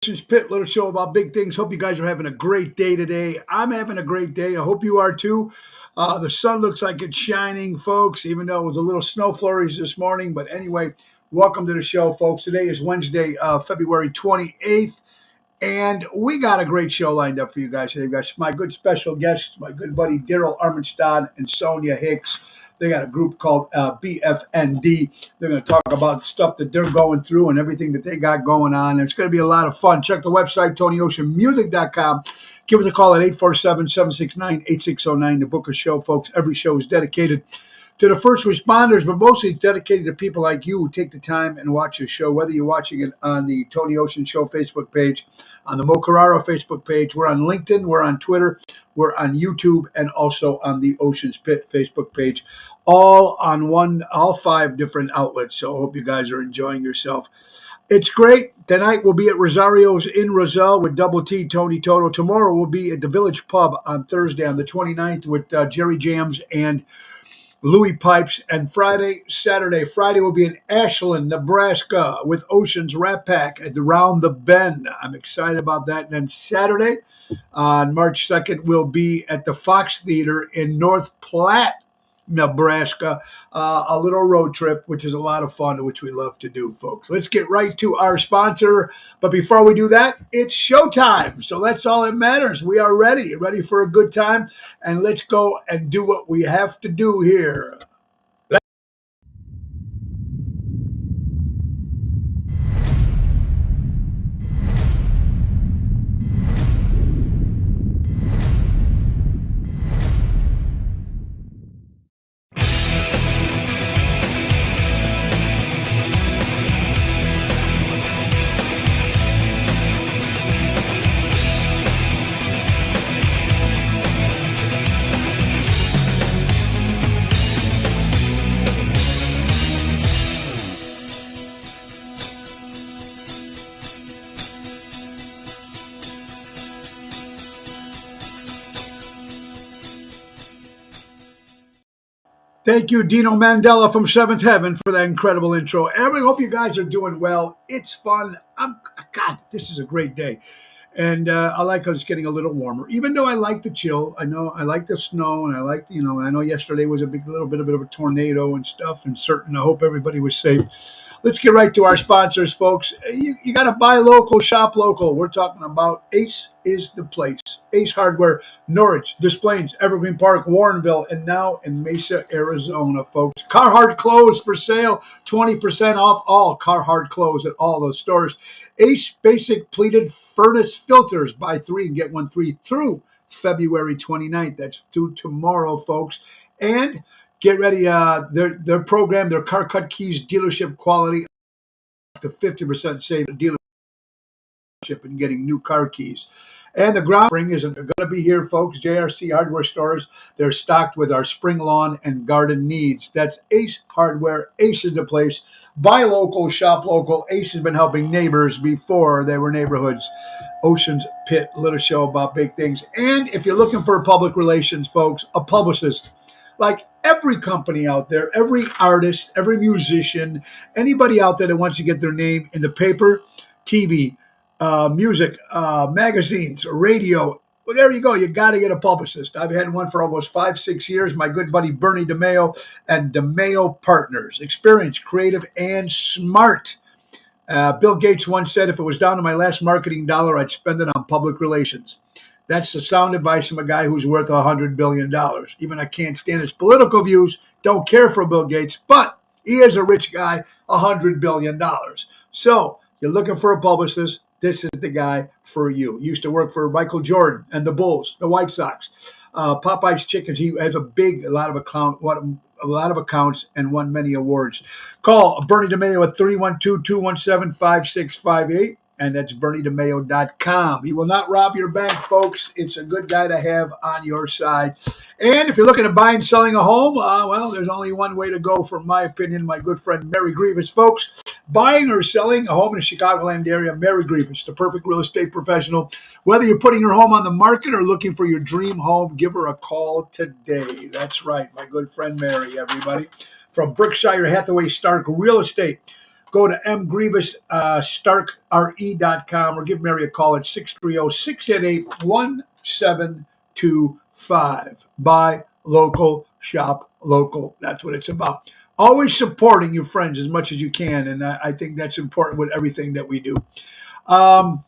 Ocean's Pit, little show about big things. Hope you guys are having a great day today. I'm having a great day. I hope you are too. The sun looks like it's shining, folks, even though it was a little snow flurries this morning. But anyway, welcome to the show, folks. Today is Wednesday, February 28th. And we got a great show lined up for you guys today. We got my good special guests, my good buddy Daryl Armenstad and Sonia Hicks. They got a group called BFND. They're going to talk about stuff that they're going through and everything that they got going on. It's going to be a lot of fun. Check the website, TonyOceanMusic.com. Give us a call at 847-769-8609 to book a show, folks. Every show is dedicated to the first responders, but mostly dedicated to people like you who take the time and watch the show, whether you're watching it on the Tony Ocean Show Facebook page, on the Mo Carraro Facebook page. We're on LinkedIn, we're on Twitter, we're on YouTube, and also on the Ocean's Pit Facebook page, all on all 5 different outlets. So I hope you guys are enjoying yourself. It's great. Tonight we'll be at Rosario's in Roselle with Double T, Tony Toto. Tomorrow we'll be at the Village Pub on Thursday on the 29th with Jerry Jams and Louis Pipes. And Friday will be in Ashland, Nebraska with Ocean's Rat Pack at Round the Bend. I'm excited about that. And then Saturday on March 2nd, we'll be at the Fox Theater in North Platte, Nebraska, a little road trip, which is a lot of fun, which we love to do, folks. Let's get right to our sponsor. But before we do that, it's showtime. So that's all that matters. We are ready for a good time. And let's go and do what we have to do here. Thank you, Dino Mandela from Seventh Heaven, for that incredible intro. Everyone, hope you guys are doing well. It's fun. God, this is a great day. And I like how it's getting a little warmer, even though I like the chill. I know I like the snow, and I know yesterday was a little bit of a tornado and stuff. And I hope everybody was safe. Let's get right to our sponsors, folks. You got to buy local, shop local. We're talking about Ace is the place. Ace Hardware, Norwich, Des Plaines, Evergreen Park, Warrenville, and now in Mesa, Arizona, folks. Carhartt clothes for sale, 20% off all Carhartt clothes at all those stores. Ace Basic Pleated Furnace Filters. Buy 3 and get 1 free through February 29th. That's to tomorrow, folks. And get ready. Their program, their Car Cut Keys dealership quality, up to 50% save dealership and getting new car keys. And the ground spring is going to be here, folks. JRC Hardware Stores. They're stocked with our spring lawn and garden needs. That's Ace Hardware. Ace is the place. Buy local, shop local. Ace has been helping neighbors before they were neighborhoods. Ocean's Pit, little show about big things. And if you're looking for public relations, folks, a publicist. Like every company out there, every artist, every musician, anybody out there that wants to get their name in the paper, TV, music, magazines, radio. Well, there you go. You got to get a publicist. I've had one for almost 5-6 years. My good buddy Bernie DeMayo and DeMayo Partners. Experienced, creative, and smart. Bill Gates once said, if it was down to my last marketing dollar, I'd spend it on public relations. That's the sound advice from a guy who's worth $100 billion. Even I can't stand his political views. Don't care for Bill Gates, but he is a rich guy, $100 billion. So you're looking for a publicist. This is the guy for you. He used to work for Michael Jordan and the Bulls, the White Sox, Popeye's Chickens. He has a lot of accounts and won many awards. Call Bernie DeMayo at 312-217-5658. And that's BernieDeMayo.com. He will not rob your bank, folks. It's a good guy to have on your side. And if you're looking at buying and selling a home, well, there's only one way to go, from my opinion, my good friend Mary Grievous, folks. Buying or selling a home in the Chicagoland area, Mary Grievous, the perfect real estate professional. Whether you're putting your home on the market or looking for your dream home, give her a call today. That's right, my good friend Mary, everybody. From Berkshire Hathaway Stark Real Estate. go to mgrievous.starkre.com or give Mary a call at 630-688-1725. Buy local, shop local. That's what it's about. Always supporting your friends as much as you can, and I think that's important with everything that we do. Um,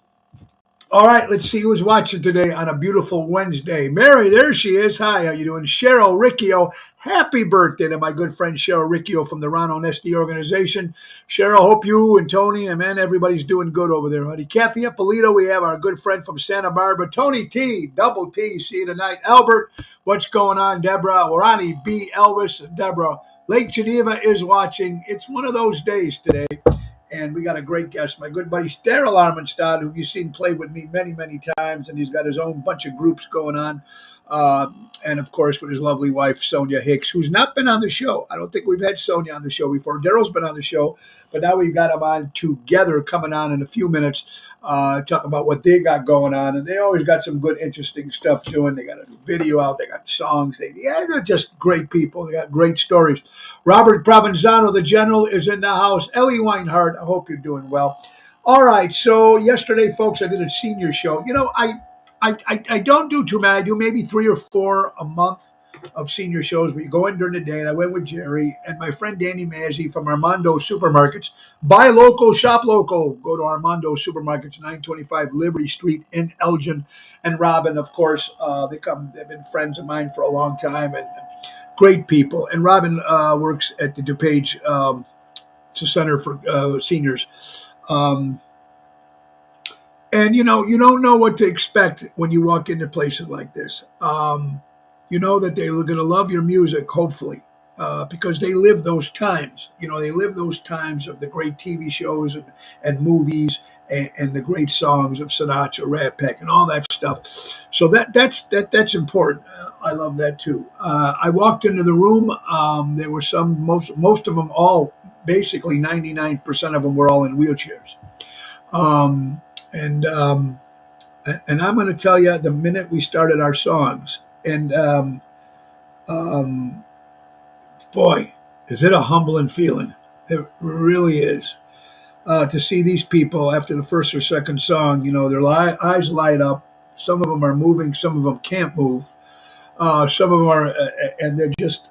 all right, let's see who's watching today on a beautiful Wednesday. Mary, there she is. Hi, how you doing? Cheryl Riccio, happy birthday to my good friend Cheryl Riccio from the Ron Onesti organization. Cheryl, hope you and Tony and man, everybody's doing good over there, honey. Kathy Ippolito, we have our good friend from Santa Barbara. Tony T, double T, see you tonight. Albert, what's going on? Deborah, Warani, B, Elvis, and Deborah. Lake Geneva is watching. It's one of those days today. And we got a great guest, my good buddy Daryl Armenstad, who you've seen play with me many, many times, and he's got his own bunch of groups going on. And of course, with his lovely wife, Sonia Hicks, who's not been on the show. I don't think we've had Sonia on the show before. Daryl's been on the show, but now we've got them on together, coming on in a few minutes, talking about what they got going on. And they always got some good, interesting stuff doing. They got a video out, they got songs. They're just great people. They got great stories. Robert Provenzano, the general, is in the house. Ellie Weinhardt, I hope you're doing well. All right, so yesterday, folks, I did a senior show. You know, I don't do too many. I do maybe 3 or 4 a month of senior shows. We go in during the day, and I went with Jerry and my friend Danny Mazzi from Armando Supermarkets. Buy local, shop local. Go to Armando Supermarkets, 925 Liberty Street in Elgin. And Robin, of course, they've been friends of mine for a long time and great people. And Robin works at the DuPage it's a center for seniors. And, you know, you don't know what to expect when you walk into places like this. You know that they're going to love your music, hopefully, because they live those times. You know, they live those times of the great TV shows and movies and the great songs of Sinatra, Rat Pack, and all that stuff. So that's important. I love that, too. I walked into the room. There were most of them all, basically 99% of them were all in wheelchairs. And I'm going to tell you the minute we started our songs, and boy, is it a humbling feeling. It really is. To see these people after the first or second song, you know, their eyes light up. Some of them are moving, some of them can't move. Some of them are, and they're just,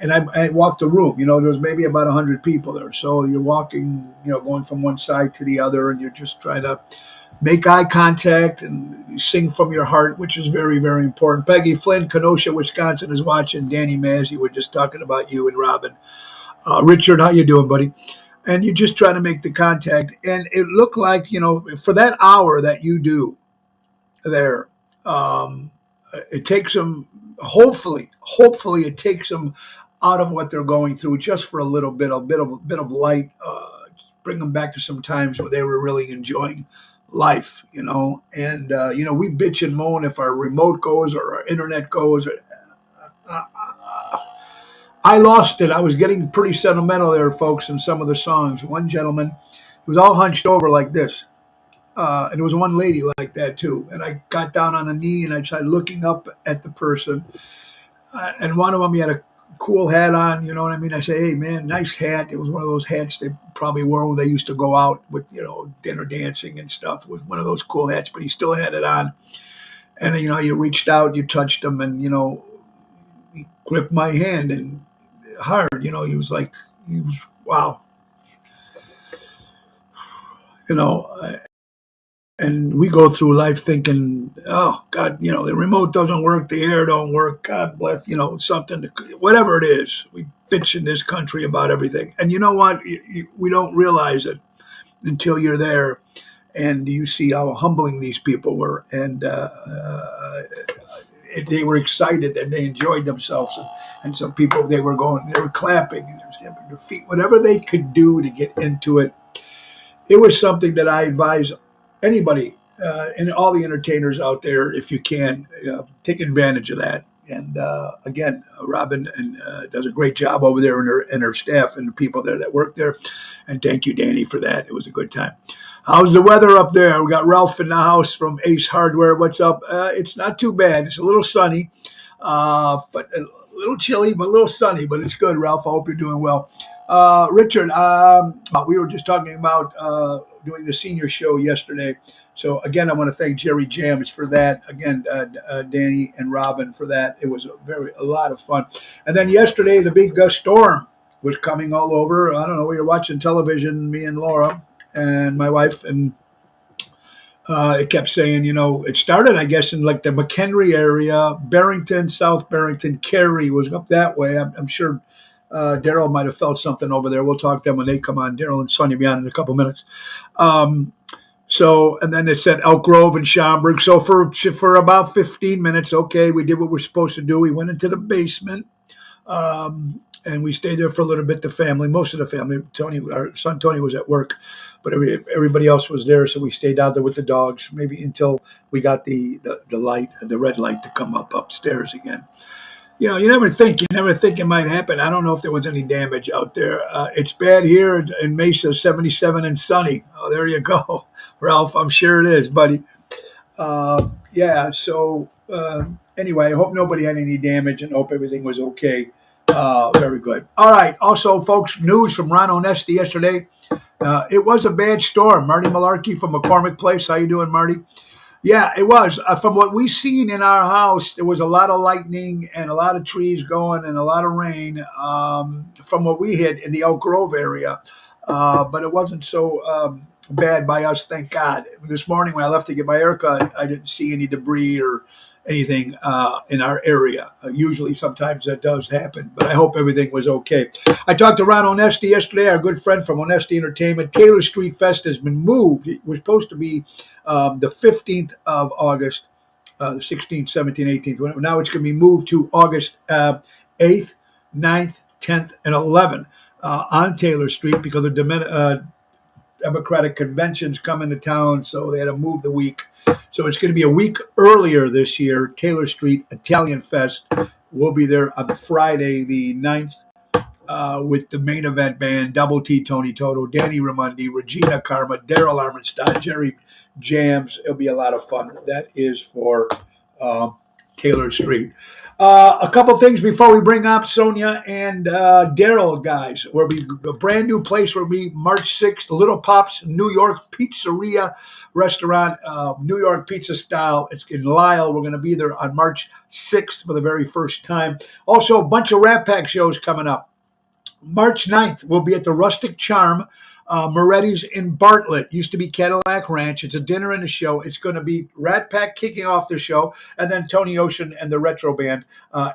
and I walked the room, you know, there was maybe about 100 people there. So you're walking, you know, going from one side to the other, and you're just trying to make eye contact and sing from your heart, which is very, very important. Peggy Flynn, Kenosha, Wisconsin, is watching. Danny Mazzi, we're just talking about you and Robin. Richard, how you doing, buddy? And you're just trying to make the contact. And it looked like, you know, for that hour that you do there, it takes them, hopefully it takes them out of what they're going through just for a little bit, a bit of light, bring them back to some times where they were really enjoying life, you know. And you know, we bitch and moan if our remote goes or our internet goes. I lost it. I was getting pretty sentimental there, folks, in some of the songs. One gentleman, he was all hunched over like this. And there was one lady like that too. And I got down on a knee and I tried looking up at the person. And one of them, he had a cool hat on, you know what I mean? I say, hey, man, nice hat. It was one of those hats they probably wore when they used to go out with, you know, dinner dancing and stuff. It was one of those cool hats, but he still had it on. And, you know, you reached out, you touched him, and, you know, he gripped my hand and hard, you know, he was wow. You know, and we go through life thinking, oh, God, you know, the remote doesn't work, the air don't work, God bless, you know, something, whatever it is. We bitch in this country about everything. And you know what? We don't realize it until you're there and you see how humbling these people were. And they were excited and they enjoyed themselves. And some people, they were clapping and they were stamping their feet, whatever they could do to get into it. It was something that I advise anybody and all the entertainers out there, if you can, take advantage of that. And again, Robin does a great job over there, and her staff and the people there that work there. And thank you, Danny, for that. It was a good time. How's the weather up there? We got Ralph in the house from Ace Hardware. What's up? It's not too bad. It's a little sunny, but a little chilly, but a little sunny. But it's good, Ralph. I hope you're doing well. Richard, we were just talking about doing the senior show yesterday. So again, I want to thank Jerry Jams for that. Again, Danny and Robin for that. It was a lot of fun. And then yesterday, the big storm was coming all over. I don't know. We were watching television, me and Laura and my wife, and it kept saying, it started, I guess, in like the McHenry area, Barrington, South Barrington, Cary was up that way. I'm sure Daryl might have felt something over there. We'll talk to them when they come on. Daryl and Sonia will be on in a couple minutes. And then it said Elk Grove and Schaumburg. So for about 15 minutes, okay, we did what we're supposed to do. We went into the basement. And we stayed there for a little bit. The family, most of the family, our son Tony was at work, but everybody else was there. So we stayed out there with the dogs, maybe until we got the light, the red light, to come up upstairs again. You never think it might happen. I don't know if there was any damage out there. It's bad here in Mesa, 77 and sunny. Oh, there you go, Ralph. I'm sure it is, buddy. Yeah. So anyway, I hope nobody had any damage and hope everything was okay. Very good. All right. Also, folks, news from Ron Onesti yesterday. It was a bad storm. Marty Malarkey from McCormick Place. How you doing, Marty? Yeah, it was. From what we seen in our house, there was a lot of lightning and a lot of trees going and a lot of rain from what we hit in the Elk Grove area. But it wasn't so bad by us, thank God. This morning when I left to get my haircut, I didn't see any debris or anything in our area. Usually, sometimes that does happen, but I hope everything was okay. I talked to Ron Onesti yesterday, our good friend from Onesti Entertainment. Taylor Street Fest has been moved. It was supposed to be the 15th of August, the 16th, 17th, 18th. Now it's going to be moved to August 8th, 9th, 10th, and 11th on Taylor Street because of Democratic conventions coming to town, so they had to move the week. So it's going to be a week earlier this year. Taylor Street Italian Fest will be there on Friday the 9th with the main event band, Double T, Tony Toto, Danny Ramundi, Regina Karma, Daryl Armenstadt, Jerry Jams. It'll be a lot of fun. That is for Taylor Street. A couple things before we bring up Sonia and Daryl, guys. We'll be a brand new place. Will be March 6th, Little Pops New York Pizzeria Restaurant, New York pizza style. It's in Lisle. We're going to be there on March 6th for the very first time. Also, a bunch of Rat Pack shows coming up. March 9th, we'll be at the Rustic Charm, Moretti's in Bartlett. Used to be Cadillac Ranch. It's a dinner and a show. It's going to be Rat Pack kicking off the show, and then Tony Ocean and the Retro Band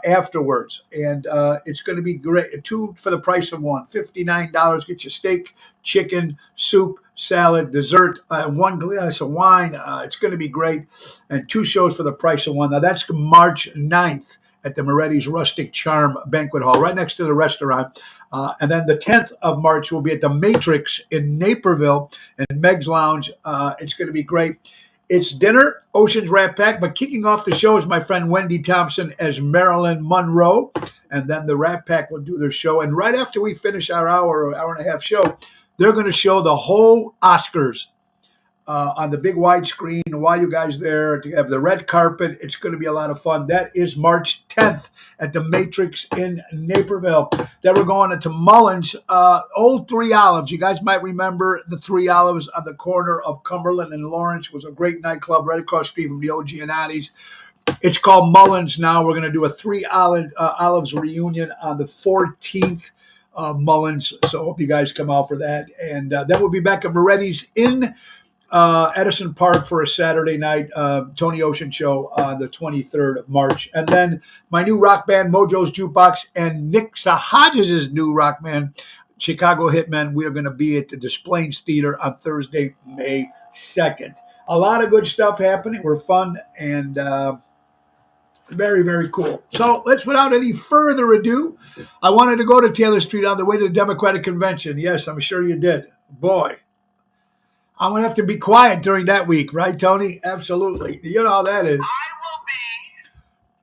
afterwards. And it's going to be great. 2 for the price of 1. $59. Get your steak, chicken, soup, salad, dessert, 1 glass of wine. It's going to be great. And 2 shows for the price of 1. Now, that's March 9th at the Moretti's Rustic Charm Banquet Hall, right next to the restaurant. And then the 10th of March will be at the Matrix in Naperville and Meg's Lounge. It's going to be great. It's dinner, Ocean's Rat Pack, but kicking off the show is my friend Wendy Thompson as Marilyn Monroe. And then the Rat Pack will do their show. And right after we finish our hour and a half show, they're going to show the whole Oscars on the big widescreen. While you guys there to have the red carpet, it's going to be a lot of fun. That is March 10th at the Matrix in Naperville. Then we're going into Mullins, Old Three Olives. You guys might remember the Three Olives on the corner of Cumberland and Lawrence. It was a great nightclub right across the street from the old Giannotti's. It's called Mullins now. We're going to do a Three Olives reunion on the 14th. Mullins. So I hope you guys come out for that. And then we'll be back at Moretti's in Edison Park for a Saturday night Tony Ocean show on the 23rd of March. And then my new rock band, Mojo's Jukebox, and Nick Sahajas' new rock band, Chicago Hitmen. We are going to be at the Des Plaines Theater on Thursday, May 2nd. A lot of good stuff happening. We're fun and very, very cool. So let's, without any further ado, I wanted to go to Taylor Street on the way to the Democratic Convention. Yes, I'm sure you did. Boy, I'm going to have to be quiet during that week, right, Tony? Absolutely. You know how that is. I will be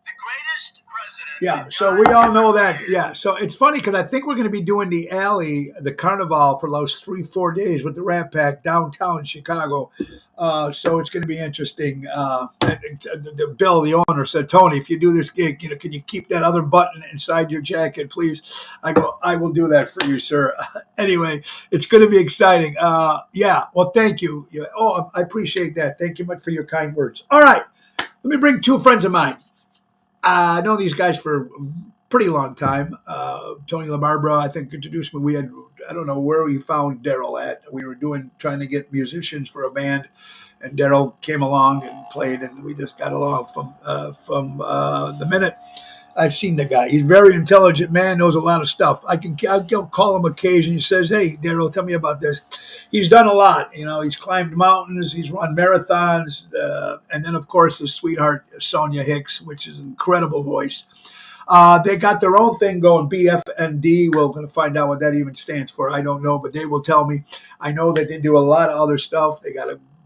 the greatest president Yeah, so we all know that. Yeah, so it's funny because I think we're going to be doing the alley, the carnival for those 3, 4 days with the Rat Pack downtown Chicago. So it's going to be interesting. The Bill, the owner, said, "Tony, if you do this gig, can you keep that other button inside your jacket, please?" I go, "I will do that for you, sir." Anyway, it's going to be exciting. Yeah, well, thank you. Yeah. Oh, I appreciate that. Thank you much for your kind words. All right, let me bring two friends of mine. I know these guys for a pretty long time. Tony LaBarbera, I think, introduced me. I don't know where we found Daryl at. We were trying to get musicians for a band, and Daryl came along and played, and we just got along from the minute I've seen the guy. He's a very intelligent man, knows a lot of stuff. I'll call him occasionally. He says, "Hey, Daryl, tell me about this." He's done a lot. He's climbed mountains, he's run marathons, and then of course his sweetheart Sonia Hicks, which is an incredible voice. They got their own thing going, BFND. We're going to find out what that even stands for. I don't know, but they will tell me. I know that they do a lot of other stuff.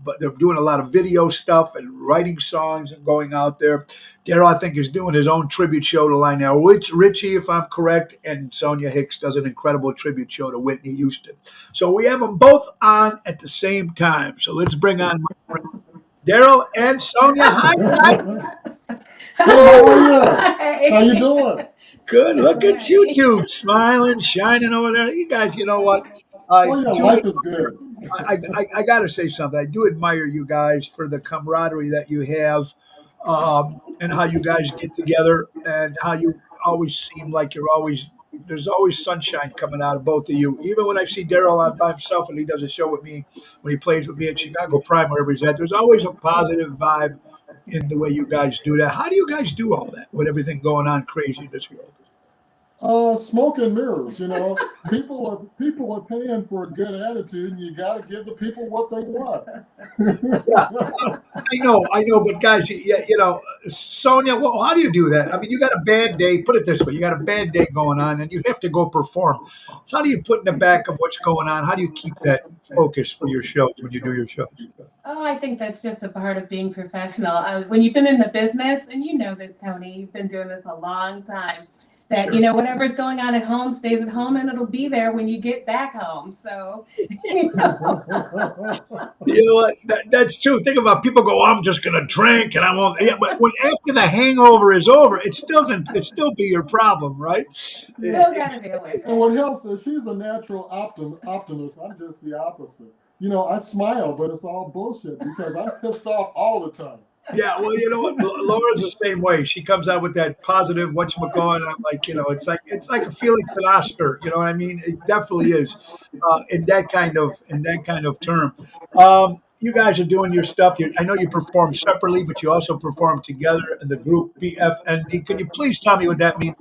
But they're doing a lot of video stuff and writing songs and going out there. Daryl, I think, is doing his own tribute show to Lionel Richie, if I'm correct, and Sonia Hicks does an incredible tribute show to Whitney Houston. So we have them both on at the same time. So let's bring on Daryl and Sonia. Hi, guys. Hello, how you doing? Good. Look at you two smiling, shining over there. You guys, you know what? Oh yeah, life is good. I got to say something. I do admire you guys for the camaraderie that you have, and how you guys get together, and how you always seem like there's always sunshine coming out of both of you. Even when I see Daryl on by himself and he does a show with me, when he plays with me at Chicago Prime, wherever he's at, there's always a positive vibe in the way you guys do that. How do you guys do all that with everything going on crazy in this world? Smoke and mirrors. People are paying for a good attitude, and you got to give the people what they want. Yeah, I know, but guys, yeah, Sonia, well, how do you do that? I mean, you got a bad day. Put it this way: you got a bad day going on, and you have to go perform. How do you put in the back of what's going on? How do you keep that focus for your shows when you do your shows? Oh, I think that's just a part of being professional. When you've been in the business, and you know this, Tony, you've been doing this a long time, that, Sure. whatever's going on at home stays at home and it'll be there when you get back home. So, you know. You know what? That's true. Think about people go, "I'm just going to drink and I won't." Yeah, but after the hangover is over, it's still be your problem, right? Still got to deal with it. And what helps is she's a natural optimist. I'm just the opposite. I smile, but it's all bullshit because I'm pissed off all the time. Yeah, well, you know what? Laura's the same way. She comes out with that positive whatchamacallit. I'm like, it's like a Felix and Oscar. You know what I mean? It definitely is, in that kind of term. You guys are doing your stuff. I know you perform separately, but you also perform together in the group BFND. Can you please tell me what that means?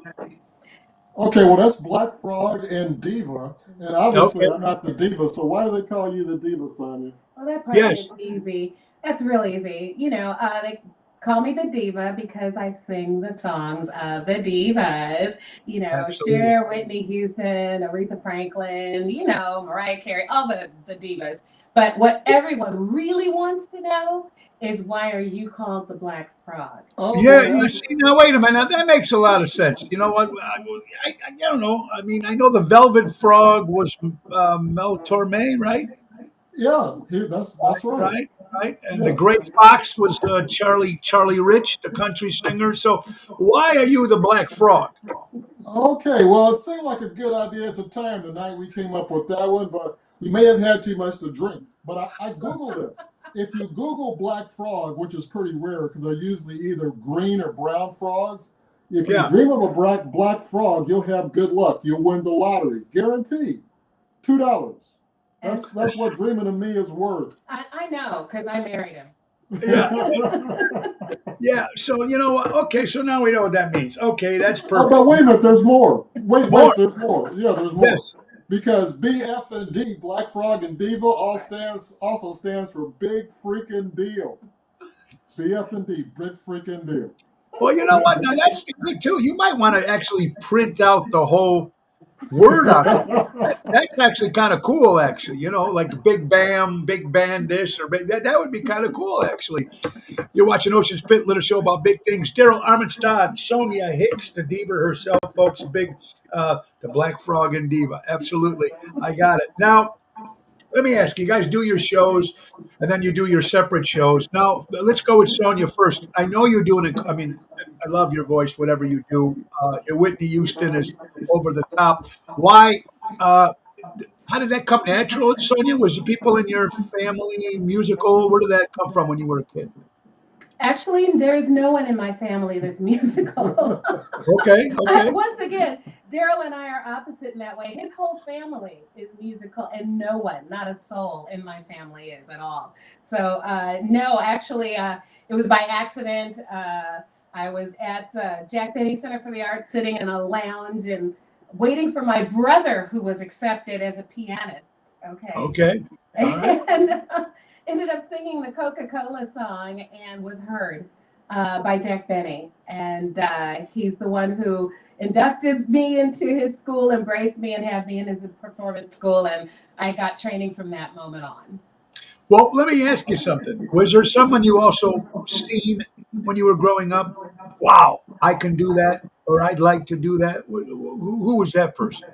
Okay, well that's Black Frog and Diva, and obviously Okay. I'm not the diva. So why do they call you the diva, Sonia? Well, that part Yes, is easy. That's real easy. They call me the diva because I sing the songs of the divas. absolutely. Cher, Whitney Houston, Aretha Franklin, Mariah Carey, all the divas. But what everyone really wants to know is, why are you called the Black Frog? Oh Yeah, well, you see, now wait a minute. Now, that makes a lot of sense. You know what? I don't know. I mean, I know the Velvet Frog was Mel Torme, right? that's right. Right. And the Yeah. Gray Fox was Charlie Rich, the country singer. So why are you the Black Frog? Okay, well, it seemed like a good idea at the time, the night we came up with that one, but we may have had too much to drink. But I Googled it. If you Google black frog, which is pretty rare because they're usually either green or brown frogs, if you Yeah. dream of a black frog, you'll have good luck. You'll win the lottery, guaranteed. $2. And That's what dreaming of me is worth. I know, because I married him. Yeah. Yeah. So you know what? Okay. So now we know what that means. Okay, that's Oh, perfect. but wait a minute, there's more. Wait, More. there's more. Yeah, there's more. Yes. Because BF&D, Black Frog and Diva, also stands for Big Freaking Deal. BF&D, Big Freaking Deal. Well, you know what? Now that's good too. You might want to actually print out the whole Word on that. That's actually kind of cool, actually. Like Big Bam, Big Band this or that would be kind of cool, actually. You're watching Ocean's Pit, little show about big things. Daryl Armenstad, Sonia Hicks, the diva herself, folks. The Black Frog and Diva. Absolutely. I got it. Now, let me ask you, guys do your shows and then you do your separate shows. Now, let's go with Sonia first. I know you're doing it. I mean, I love your voice, whatever you do. Your Whitney Houston is over the top. Why? How did that come natural, Sonia? Was the people in your family musical? Where did that come from when you were a kid? Actually, there's no one in my family that's musical. Okay, okay. Once again, Daryl and I are opposite in that way. His whole family is musical, and no one, not a soul in my family is at all. So, no, actually, it was by accident. I was at the Jack Benny Center for the Arts sitting in a lounge and waiting for my brother, who was accepted as a pianist. Okay. Okay. All right. And ended up singing the Coca-Cola song and was heard by Jack Benny. And he's the one who inducted me into his school, embraced me, and had me in his performance school. And I got training from that moment on. Well, let me ask you something. Was there someone you also seen when you were growing up? Wow, I can do that, or I'd like to do that. Who was that person?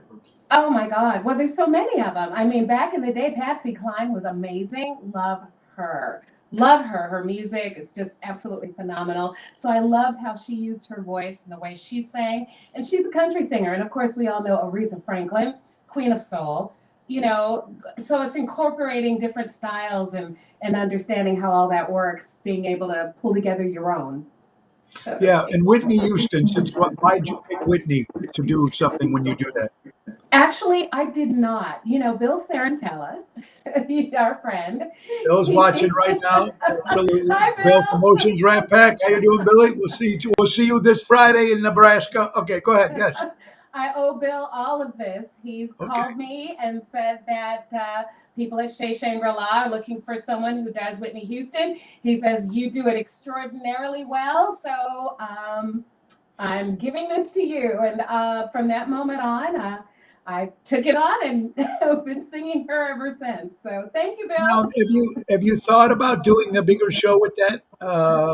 Oh my God. Well, there's so many of them. I mean, back in the day, Patsy Cline was amazing. Love her. Love her. Her music is just absolutely phenomenal. So I loved how she used her voice and the way she sang. And she's a country singer. And of course, we all know Aretha Franklin, Queen of Soul. So it's incorporating different styles and understanding how all that works, being able to pull together your own. So to Yeah, speak. and Whitney Houston. Why'd you pick Whitney to do something when you do that? Actually, I did not. Bill Sarantella, he's our friend. Bill's watching right now. Absolutely. Hi, Bill Bill. Promotions Rat Pack. How you doing, Billy? We'll see you this Friday in Nebraska. Okay, go ahead. Yes. I owe Bill all of this. He's Okay. called me and said that people at Shea Shangri-La are looking for someone who does Whitney Houston. He says, you do it extraordinarily well. So I'm giving this to you. And from that moment on, I took it on and have been singing her ever since. So thank you, Now, Bill. have you thought about doing a bigger show with that?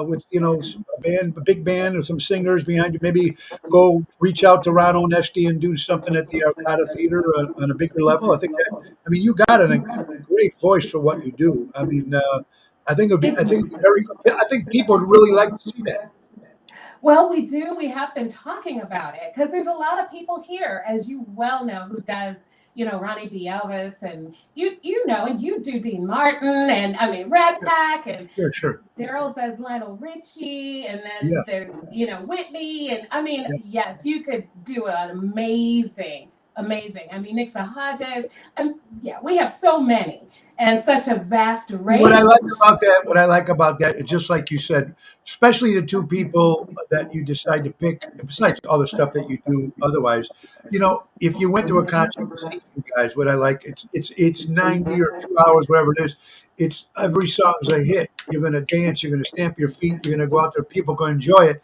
With a big band, or some singers behind you? Maybe go reach out to Ron Onesti and do something at the Arcada Theater on a bigger level. I think that. I mean, you got a great voice for what you do. I mean, I think it would be. I It's think it'd be very. I think people would really like to see that. Well, we do. We have been talking about it because there's a lot of people here, as you well know, who does, Ronnie B. Elvis, and and you do Dean Martin, and I mean Red Pack, and Sure, sure. Daryl does Lionel Richie, and Yeah, then there's Whitney, and I mean yeah. yes, you could do an amazing. I mean Nixa Hodges, and yeah, we have so many and such a vast What I range. like about that, what I like about that, is just like you said, especially the two people that you decide to pick, besides all the stuff that you do otherwise. If you went to a concert to see you guys, what I like, it's 90 or 2 hours, whatever it is. It's every song's a hit. You're gonna dance, you're gonna stamp your feet, you're gonna go out there, people gonna enjoy it.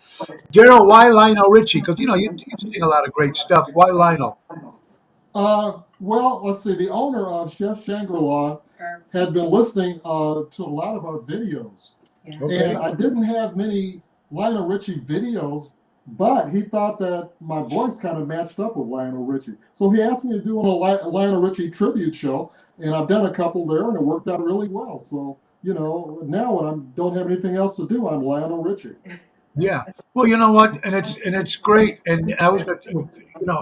Daryl, why Lionel Richie? Because you sing a lot of great stuff. Why Lionel? Well, let's see. The owner of Chef Shangri-La Or, had been listening to a lot of our videos, yeah. and Okay. I didn't have many Lionel Richie videos, but he thought that my voice kind of matched up with Lionel Richie. So he asked me to do a Lionel Richie tribute show, and I've done a couple there, and it worked out really well. So, now when I don't have anything else to do, I'm Lionel Richie. Yeah. Well, you know what, and it's great. And I was going to,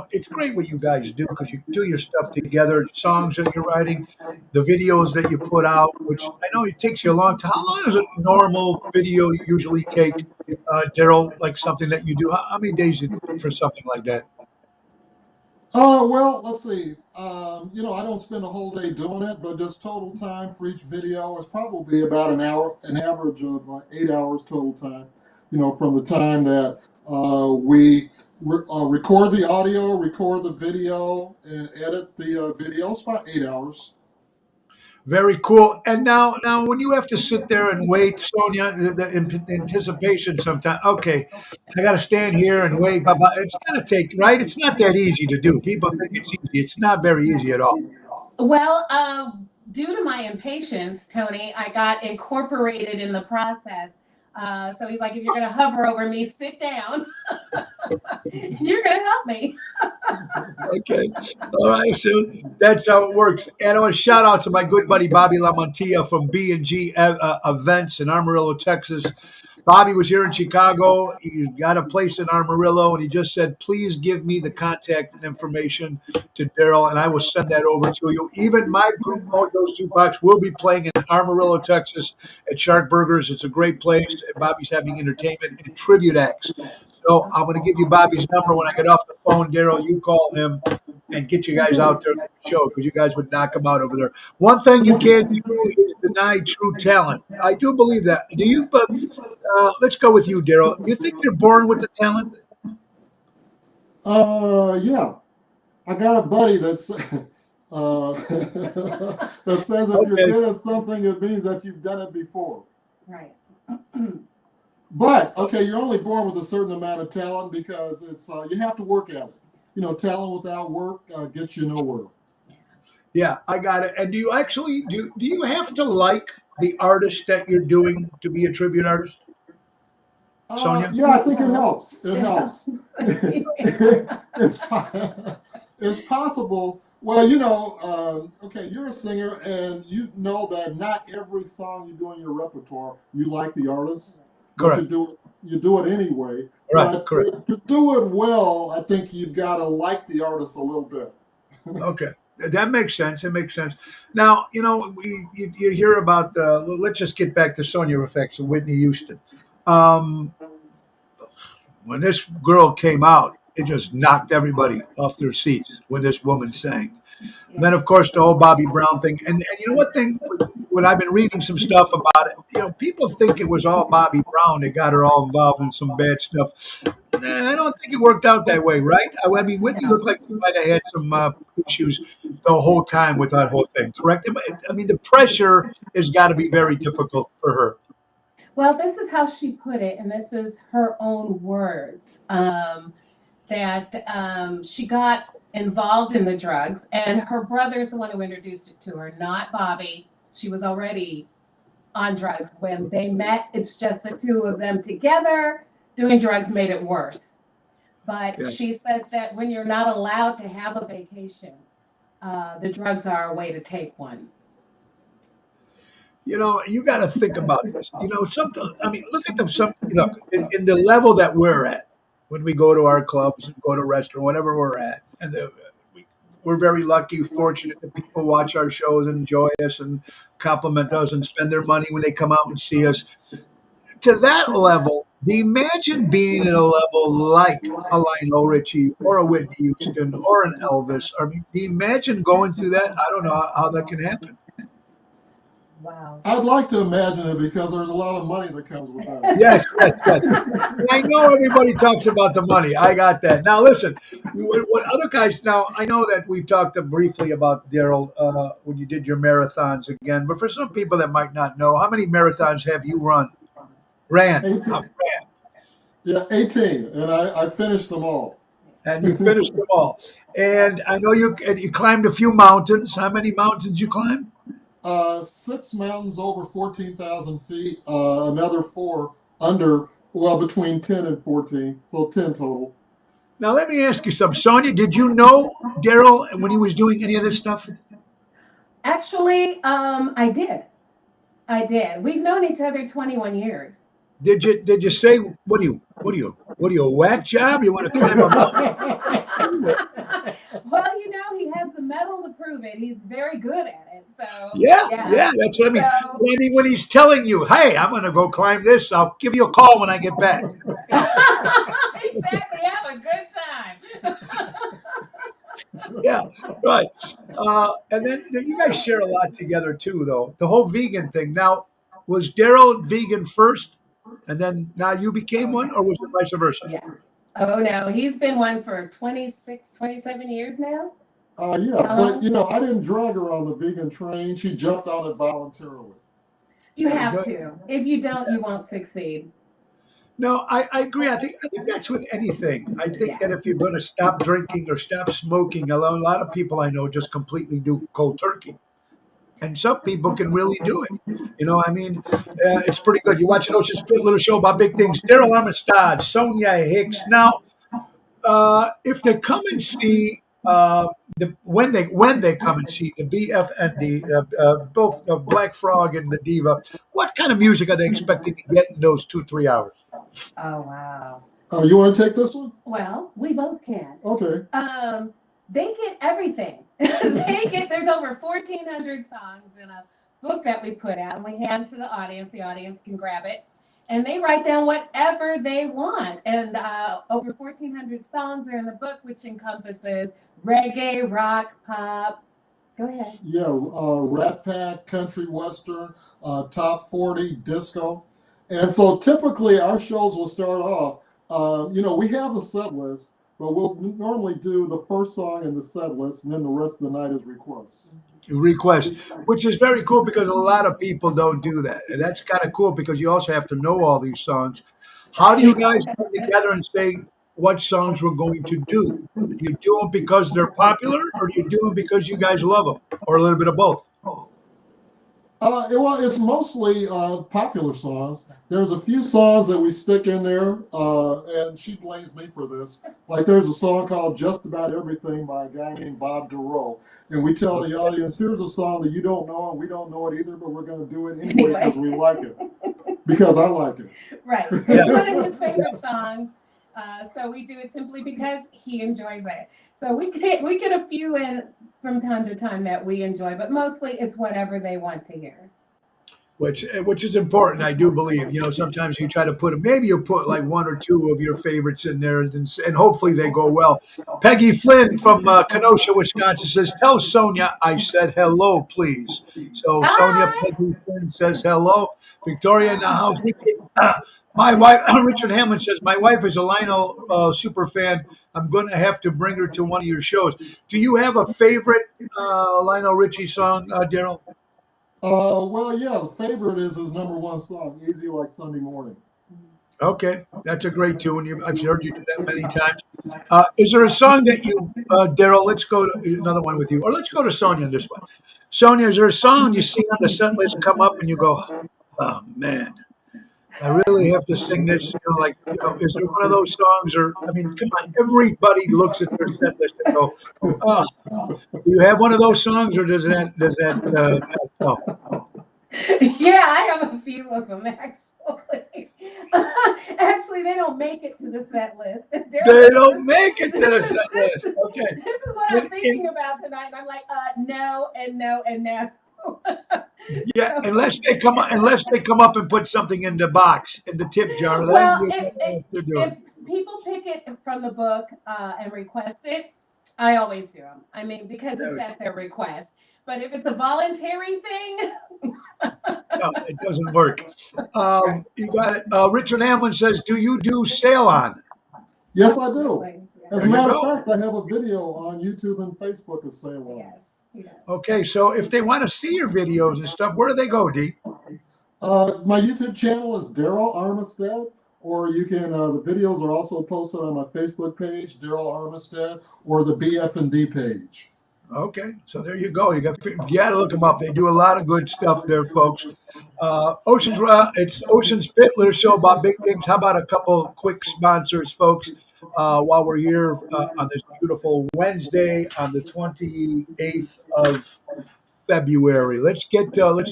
it's great what you guys do because you do your stuff together, songs that you're writing, the videos that you put out, which I know it takes you a long time. How long does a normal video usually take, Daryl? Like something that you do? How many days for something like that? Well, let's see. I don't spend a whole day doing it, but just total time for each video is probably about an hour, an average of 8 hours total time. From the time that we record the audio, record the video, and edit the video, it's about 8 hours. Very cool. And now, when you have to sit there and wait, Sonia, the anticipation sometimes. Okay, I got to stand here and wait. Blah, blah. It's gonna take right. It's not that easy to do. People think it's easy. It's not very easy at all. Well, due to my impatience, Tony, I got incorporated in the process. So he's like, if you're going to hover over me, sit down. You're going to help me. Okay. All right. So that's how it works. And I want to shout out to my good buddy Bobby Lamontia from B&G Events in Amarillo, Texas. Bobby was here in Chicago. He got a place in Amarillo, and he just said, "Please give me the contact information to Daryl, and I will send that over to you." Even my group, Mojo Jukebox, will be playing in Amarillo, Texas, at Shark Burgers. It's a great place. And Bobby's having entertainment and tribute acts. So I'm going to give you Bobby's number when I get off the phone. Daryl, you call him and get you guys out there to the show because you guys would knock him out over there. One thing you can't do is deny true talent. I do believe that. Do you? Let's go with you, Daryl. You think you're born with the talent? Yeah. I got a buddy that's that says if you're Okay. good at something, it means that you've done it before. Right. But okay, you're only born with a certain amount of talent because it's you have to work at it. You know, talent without work gets you nowhere. Yeah, I got it. And do you actually do you have to like the artist that you're doing to be a tribute artist? Sonia? Yeah, I think it helps. It helps. it's it's possible. Well, you know, okay, you're a singer, and you know that not every song you do in your repertoire you like the artist, but Correct. you do it anyway. Right, But correct. to do it well, I think you've got to like the artist a little bit. Okay. That makes sense. It makes sense. Now, you hear about, let's just get back to Sonia Effects and Whitney Houston. Um, when this girl came out, it just knocked everybody off their seats when this woman sang. And then, of course, the whole Bobby Brown thing. And you know what thing? When I've been reading some stuff about it, people think it was all Bobby Brown. They got her all involved in some bad stuff. Nah, I don't think it worked out that way, right? I mean, Whitney looked like she might have had some issues the whole time with that whole thing, correct? I mean, the pressure has got to be very difficult for her. Well, this is how she put it, and this is her own words. That she got involved in the drugs, and her brother's the one who introduced it to her, not Bobby. She was already on drugs when they met. It's just the two of them together doing drugs made it worse. But Yeah. she said that when you're not allowed to have a vacation, the drugs are a way to take one. You got to think about this. Something. I mean, look at them. Look in the level that we're at when we go to our clubs and go to restaurant, whatever we're at, and we're very lucky, fortunate that people watch our shows and enjoy us and compliment us and spend their money when they come out and see us. To that level, imagine being at a level like a Lionel Richie or a Whitney Houston or an Elvis. I mean, imagine going through that. I don't know how that can happen. Wow. I'd like to imagine it because there's a lot of money that comes with that. Yes, yes, yes. I know everybody talks about the money. I got that. Now, listen, what other guys, now, I know that we've talked briefly about Daryl when you did your marathons again, but for some people that might not know, how many marathons have you ran, 18. Yeah, 18, and I finished them all. and you finished them all? And I know you climbed a few mountains. How many mountains you climbed? 6 mountains over 14,000 feet, another 4 under, well, between 10 and 14, so 10 total. Now, let me ask you something. Sonia, did you know Daryl when he was doing any of this stuff? Actually, I did. I did. We've known each other 21 years. Did you say what do you a whack job? You want to climb a mountain? Well, he has the medal to prove it. He's very good at it. So Yeah, that's what I mean. So, I mean, when he's telling you, "Hey, I'm going to go climb this. I'll give you a call when I get back." exactly. Have a good time. Yeah, right. And then you guys share a lot together too, though. The whole vegan thing. Now, was Daryl vegan first, and then now you became one, or was it vice versa? Yeah. Oh, no. He's been one for 26, 27 years now. Yeah, but I didn't drag her on the vegan train. She jumped on it voluntarily. You Very have good. to. If you don't, you won't succeed. No, I agree. I think that's with anything. I think Yeah. that if you're going to stop drinking or stop smoking, a lot of people I know just completely do cold turkey, and some people can really do it. I mean, it's pretty good. You watch an Ocean Spit Little Show about big things. Daryl Armistead, Sonia Hicks. Now, if they come and see when they come and see the BFND, both Black Frog and the Diva, what kind of music are they expecting to get in those 2 3 hours? Oh wow. Oh, you want to take this one? Well, we both can. Okay. They get everything. There's over 1,400 songs in a book that we put out, and we hand to the audience. The audience can grab it, and they write down whatever they want. And over 1,400 songs are in the book, which encompasses reggae, rock, pop. Go ahead. Yeah, Rat Pack, country western, top 40, disco. And so typically our shows will start off, we have a set list, but we'll normally do the first song in the set list, and then the rest of the night is requests. Request, which is very cool because a lot of people don't do that. And that's kind of cool because you also have to know all these songs. How do you guys come together and say what songs we're going to do? Do you do them because they're popular, or do you do them because you guys love them, or a little bit of both? Well, it's mostly popular songs. There's a few songs that we stick in there, and she blames me for this. Like there's a song called Just About Everything by a guy named Bob Duro. And we tell the audience, here's a song that you don't know, and we don't know it either, but we're going to do it anyway because we like it. Because I like it. Right. It's one of his favorite songs. So we do it simply because he enjoys it. So we get a few in from time to time that we enjoy, but mostly it's whatever they want to hear. Which is important, I do believe. Sometimes you try to maybe you put like one or two of your favorites in there, and hopefully they go well. Peggy Flynn from Kenosha, Wisconsin says, "Tell Sonia I said hello, please." So Sonia, Peggy Flynn says hello. Victoria in the house. My wife, Richard Hamlin says, "My wife is a Lionel super fan. I'm going to have to bring her to one of your shows." Do you have a favorite Lionel Richie song, Daryl? Well, yeah, the favorite is his number one song, Easy Like Sunday Morning. Okay, that's a great tune. I've heard you do that many times. Is there a song that you, Daryl? Let's go to another one with you, or let's go to Sonia on this one. Sonia, is there a song you see on the set list come up and you go, "Oh man, I really have to sing this"? Is there one of those songs, or I mean, come on, everybody looks at their set list and go, "Oh, do you have one of those songs, or does that no?" Yeah, I have a few of them actually. Actually, they don't make it to the set list. They don't make it to the set list. Okay. This is what I'm thinking about tonight. And I'm like, no, and no, and no. Yeah, unless they come up and put something in the box, in the tip jar. Well, Then they're doing. if people pick it from the book and request it, I always do them. I mean, because it's at their request. But if it's a voluntary thing, No, it doesn't work. You got it. Richard Hamlin says, "Do you do Sail On?" Yes, I do. As a There you matter go. of fact, I have a video on YouTube and Facebook of Sail On. yes. Yeah. Okay, so if they want to see your videos and stuff, where do they go, D? My YouTube channel is Daryl Armistead, or you can. The videos are also posted on my Facebook page, Daryl Armistead, or the BF&D page. Okay, so there you go. You got to look them up. They do a lot of good stuff there, folks. It's Ocean Spit Little Show about big things. How about a couple quick sponsors, folks? While we're here on this beautiful Wednesday on the 28th of February. Let's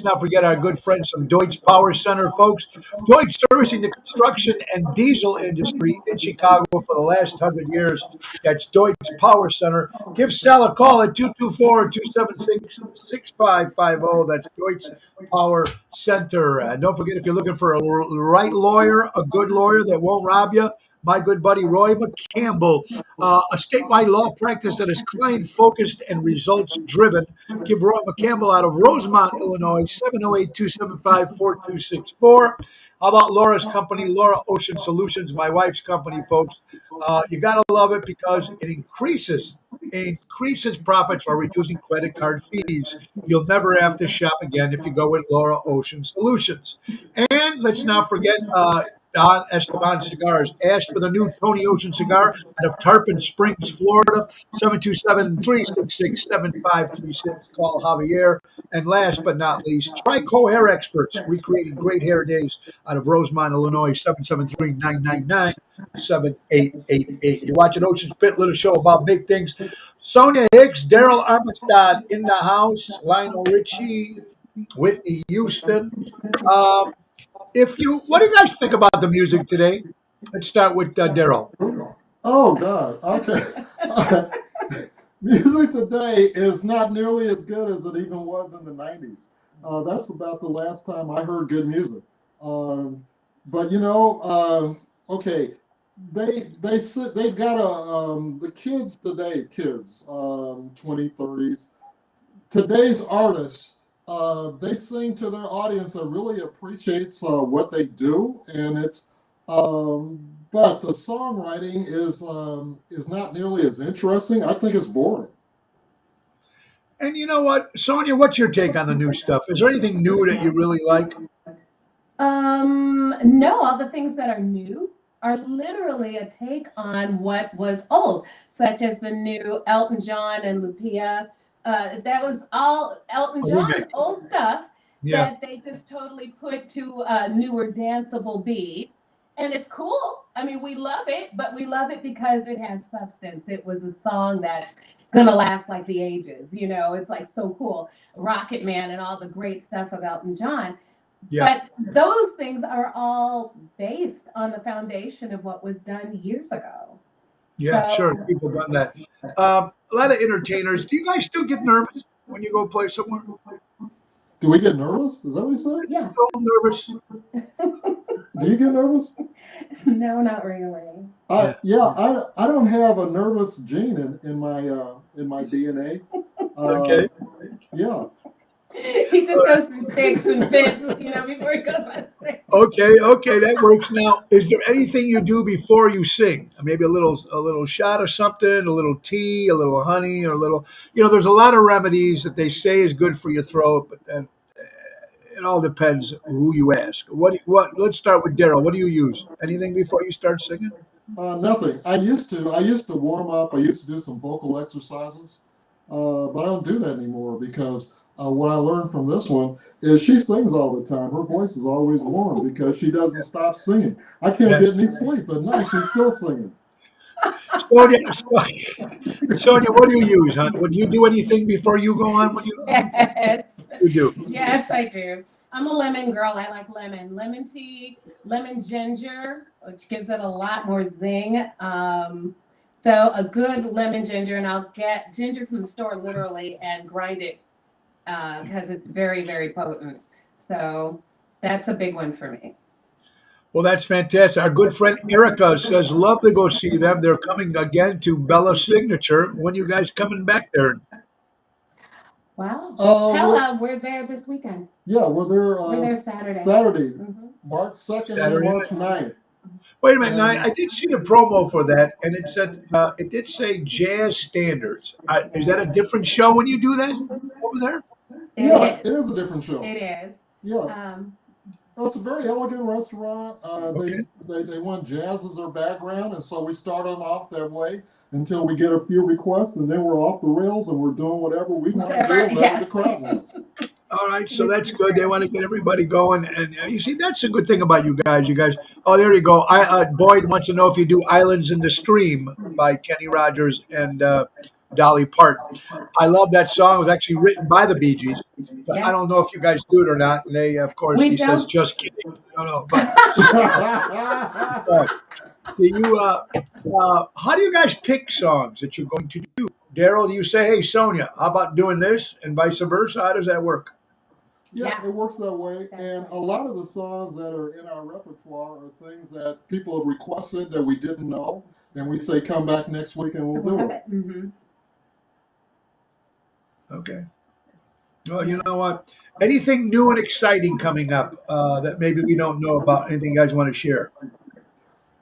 not forget our good friends from Deutsch Power Center, folks. Deutsch servicing the construction and diesel industry in Chicago for the last 100 years. That's Deutsch Power Center. Give Sal a call at 224-276-6550. That's Deutsch Power Center. And don't forget, if you're looking for a right lawyer, a good lawyer that won't rob you, my good buddy Roy McCampbell, a statewide law practice that is client-focused and results-driven. Give Roy McCampbell out of Rosemont, Illinois, 708-275-4264. How about Laura's company, Laura Ocean Solutions, my wife's company, folks? You got to love it because it increases increase its profits while reducing credit card fees. You'll never have to shop again if you go with Laura Ocean Solutions. And let's not forget Don Esteban Cigars. Ask for the new Tony Ocean cigar out of Tarpon Springs, Florida, 727-366-7536. Call Javier. And last but not least, Trico Hair Experts, recreating great hair days out of Rosemont, Illinois, 773-999-7888. You're watching Ocean Spit, little show about big things. Sonia Hicks, Daryl Armstead in the house, Lionel Richie, Whitney Houston. What do you guys think about the music today? Let's start with Daryl. Oh God. Okay. Music today is not nearly as good as it even was in the '90s. That's about the last time I heard good music. But okay, they've got the kids today, 20, 30s. Today's artists, they sing to their audience that really appreciates what they do, and it's but the songwriting is not nearly as interesting. I think it's boring. And you know what, Sonia, what's your take on the new stuff? Is there anything new that you really like? No, all the things that are new are literally a take on what was old, such as the new Elton John and Lupia. That was all Elton John's old stuff that they just totally put to a newer danceable beat. And it's cool. I mean, we love it, but we love it because it has substance. It was a song that's gonna last like the ages. It's like so cool. Rocket Man and all the great stuff of Elton John. Yeah. But those things are all based on the foundation of what was done years ago. Yeah, So- sure. People done that. A lot of entertainers. Do you guys still get nervous when you go play somewhere? Do we get nervous? Is that what you say? Yeah. So nervous. Do you get nervous? No, not really. I don't have a nervous gene in my DNA. Okay. Yeah. He just goes through ticks and fits, before he goes on stage. Okay, that works. Now, is there anything you do before you sing? Maybe a little shot of something, a little tea, a little honey, or a little. There's a lot of remedies that they say is good for your throat, but then it all depends who you ask. What? Let's start with Daryl. What do you use? Anything before you start singing? Nothing. I used to warm up. I used to do some vocal exercises, but I don't do that anymore because what I learned from this one is she sings all the time. Her voice is always warm because she doesn't stop singing. I can't get any sleep at night. She's still singing. Sonia, what do you use, hon? Would you do anything before you go on? Yes. You do. Yes, I do. I'm a lemon girl. I like lemon tea, lemon ginger, which gives it a lot more zing. So a good lemon ginger, and I'll get ginger from the store literally and grind it because it's very, very potent. So that's a big one for me. Well, that's fantastic. Our good friend Erica says, love to go see them. They're coming again to Bella Signature. When you guys coming back there? Wow. We're- We're there this weekend. Yeah, we're We're there there Saturday. Saturday, Mhm. March 2nd Saturday and March 9th. Wait a minute. Now, I did see the promo for that, and it said it did say Jazz Standards. Is that a different show when you do that over there? Yeah, It it is a different show. is. It is. Yeah. It's a very elegant restaurant. Okay. They want jazz as their background, and so we start them off that way until we get a few requests, and then we're off the rails and we're doing whatever we want to do, Whatever, whatever yeah. the crowd wants. All right, so that's good. They want to get everybody going, and you see, that's a good thing about you guys. Oh, there you go. Boyd wants to know if you do "Islands in the Stream" by Kenny Rogers and Dolly Parton. I love that song. It was actually written by the Bee Gees, but I don't know if you guys do it or not. And they, of course, We he says, don't. "Just kidding." No, but do you? How do you guys pick songs that you're going to do? Daryl, do you say, "Hey, Sonia, how about doing this?" and vice versa? How does that work? Yeah, Yeah. it works that way. That's And right. a lot of the songs that are in our repertoire are things that people have requested that we didn't know. And we say, come back next week and we'll do Love it. it. Mm-hmm. Okay. Well, you know what? Anything new and exciting coming up that maybe we don't know about? Anything you guys want to share?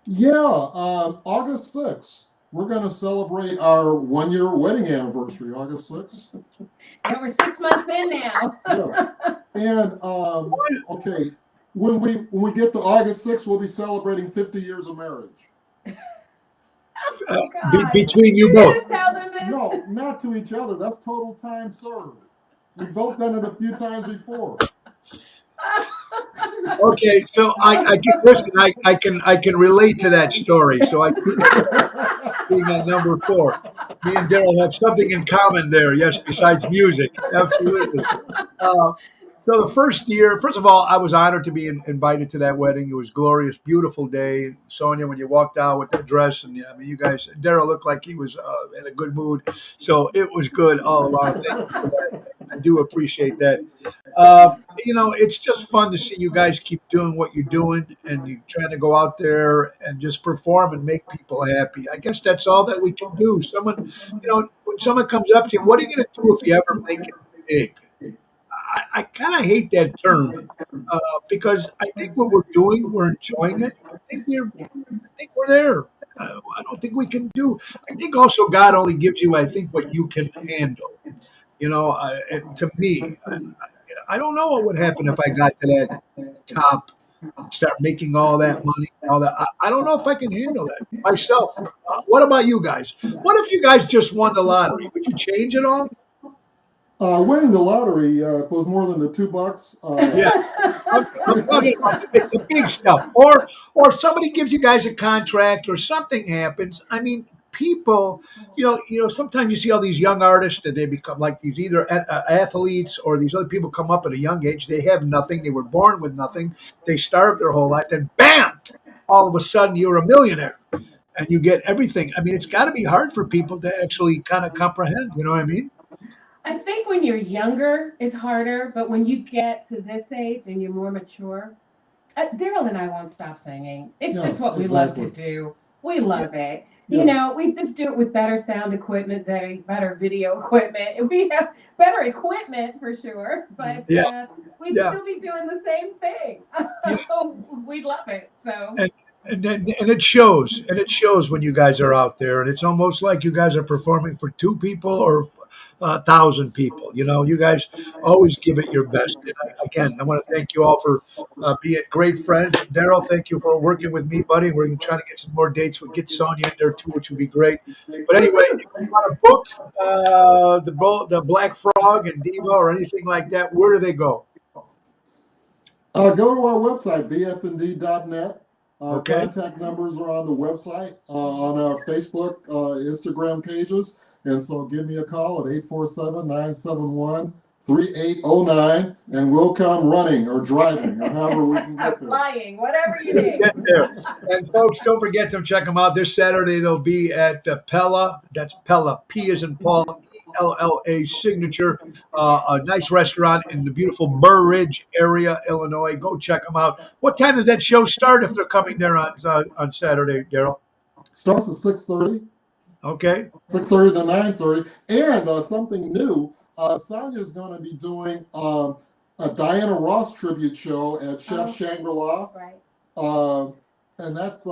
Yeah, August 6th, we're going to celebrate our 1 year wedding anniversary, August 6th. And we're 6 months in now. Yeah. And okay, when we get to August 6th, we'll be celebrating 50 years of marriage. Oh, God. Between you You're both. gonna tell them this? No, not to each other. That's total time served. We've both done it a few times before. Okay, so I can listen. I can relate to that story. So I being on number 4, me and Daryl have something in common there. Yes, besides music, absolutely. Uh, so the first year, first of all, I was honored to be invited to that wedding. It was glorious, beautiful day. Sonia, when you walked out with that dress, and yeah, I mean, you guys, Daryl looked like he was in a good mood. So it was good all along. Thank you for that. I do appreciate that. It's just fun to see you guys keep doing what you're doing and you're trying to go out there and just perform and make people happy. I guess that's all that we can do. When someone comes up to you, what are you going to do if you ever make it big? I kind of hate that term because I think what we're doing, we're enjoying it. I think we're there. I don't think we can do. I think also God only gives you, I think, what you can handle. To me, I don't know what would happen if I got to that top, start making all that money, all that. I don't know if I can handle that myself. What about you guys? What if you guys just won the lottery? Would you change it all? Winning the lottery, if it was more than the $2, Yeah, I'm talking about the big stuff, or somebody gives you guys a contract, or something happens. I mean, people, sometimes you see all these young artists that they become like these either athletes or these other people come up at a young age. They have nothing. They were born with nothing. They starved their whole life. Then, bam! All of a sudden, you're a millionaire and you get everything. I mean, it's got to be hard for people to actually kind of comprehend. You know what I mean? I think when you're younger, it's harder, but when you get to this age and you're more mature, Daryl and I won't stop singing. It's Yeah, just what we love to exactly. do. We love it. Yeah. We just do it with better sound equipment, better video equipment. And we have better equipment for sure, but Yeah, we'd yeah. still be doing the same thing. Yeah. We love it. So And it shows when you guys are out there, and it's almost like you guys are performing for 2 people or 1,000 people. You guys always give it your best. And again, I want to thank you all for being great friends. Daryl, thank you for working with me, buddy. We're trying to get some more dates. We'll get Sonia in there too, which would be great. But anyway, if you want to book the Black Frog and Diva or anything like that, where do they go? Go to our website, bfnd.net. Our Okay. contact numbers are on the website, on our Facebook, Instagram pages. And so give me a call at 847-971-3809, and we'll come running or driving or however we can get there. flying, whatever you need. Get there. And folks, don't forget to check them out this Saturday. They'll be at Pella. That's Pella, P as in Paul, ELLA Signature, a nice restaurant in the beautiful Burr Ridge area, Illinois. Go check them out. What time does that show start if they're coming there on Saturday, Daryl? Starts at 6:30. Okay. 6:30 to 9:30. And something new, Sonia's going to be doing a Diana Ross tribute show at Chef Shangri-La. Right. And that's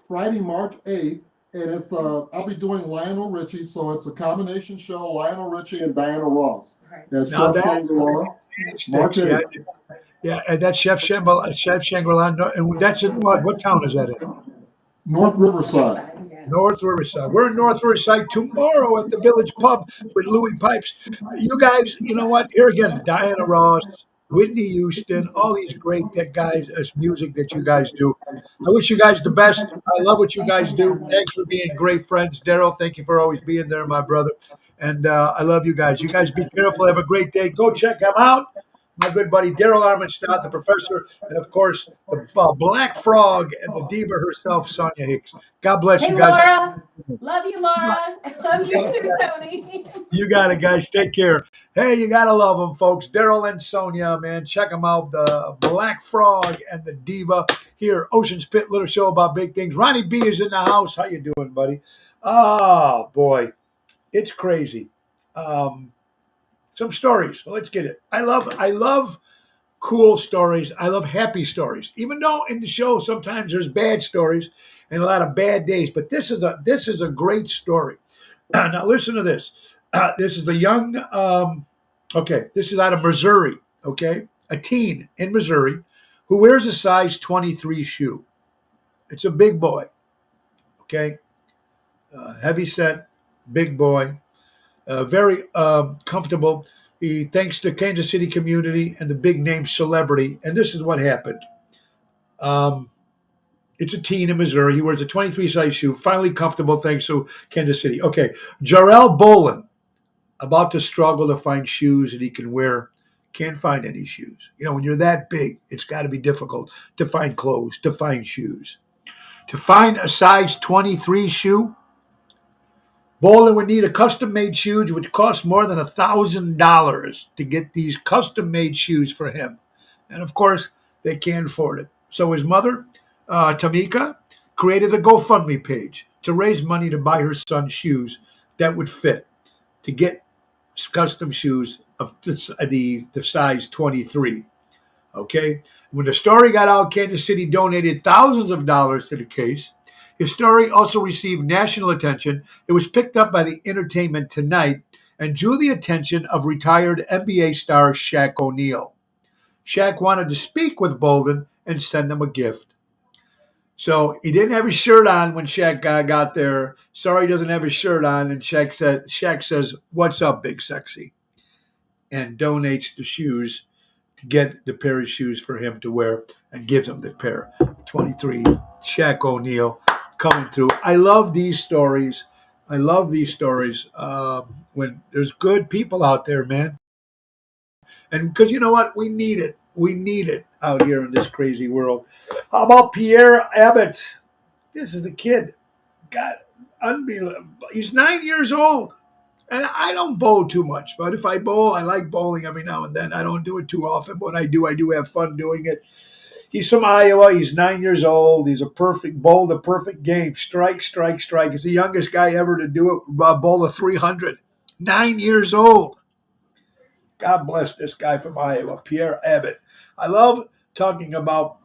Friday, March 8th. And it's I'll be doing Lionel Richie, so it's a combination show, Lionel Richie and Diana Ross Right. at Now Chef that's Shangri-La. March yeah, 8th. yeah, and that's Chef Shangri-La, and that's in what town is that in? North Riverside. Yeah. North Riverside. We're in North Riverside tomorrow at the Village Pub with Louis Pipes. You guys, you know what? Here again, Diana Ross, Whitney Houston, all these great guys, music that you guys do. I wish you guys the best. I love what you guys do. Thanks for being great friends. Daryl, thank you for always being there, my brother. And I love you guys. You guys be careful. Have a great day. Go check them out. My good buddy Daryl Armenstadt, the professor, and of course the Black Frog and the diva herself, Sonia Hicks. God bless Hey, you guys. Laura. Love you, Laura. Love you too, Tony. You got it, guys. Take care. Hey, you got to love them, folks. Daryl and Sonia, man. Check them out. The Black Frog and the Diva here. Ocean's Pit, little show about big things. Ronnie B is in the house. How you doing, buddy? Oh, boy. It's crazy. Some stories. Well, let's get it. I love cool stories. I love happy stories, even though in the show sometimes there's bad stories and a lot of bad days. But this is a great story. Now listen to this. This is a young. Okay, this is out of Missouri. Okay, a teen in Missouri who wears a size 23 shoe. It's a big boy. Okay, heavy set, big boy, very comfortable. He thanks the Kansas City community and the big name celebrity. And this is what happened. Um, it's a teen in Missouri. He wears a 23 size shoe, finally comfortable thanks to Kansas City. Okay, Jarrell Bolin, about to struggle to find shoes that he can wear. Can't find any shoes. When you're that big, it's got to be difficult to find clothes, to find shoes. To find a size 23 shoe, Bolin would need a custom-made shoes, which cost more than $1,000 to get these custom-made shoes for him. And of course, they can't afford it. So his mother, Tamika, created a GoFundMe page to raise money to buy her son shoes that would fit, to get custom shoes of the size 23. Okay? When the story got out, Kansas City donated thousands of dollars to the case. His story also received national attention. It was picked up by the Entertainment Tonight and drew the attention of retired NBA star Shaq O'Neal. Shaq wanted to speak with Bolin and send him a gift. So he didn't have his shirt on when Shaq got there. Sorry, he doesn't have his shirt on. And Shaq says, "What's up, big sexy?" and donates the shoes to get the pair of shoes for him to wear and gives him the pair. 23, Shaq O'Neal coming through. I love these stories. When there's good people out there, man. And because you know what? We need it. We need it out here in this crazy world. How about Pierre Abbott? This is a kid. God, unbelievable. He's 9 years old. And I don't bowl too much, but if I bowl, I like bowling every now and then. I don't do it too often. When I do have fun doing it. He's from Iowa. He's 9 years old. He's bowled a perfect game. Strike, strike, strike. He's the youngest guy ever to do it, bowl a 300. 9 years old. God bless this guy from Iowa, Pierre Abbott. I love talking about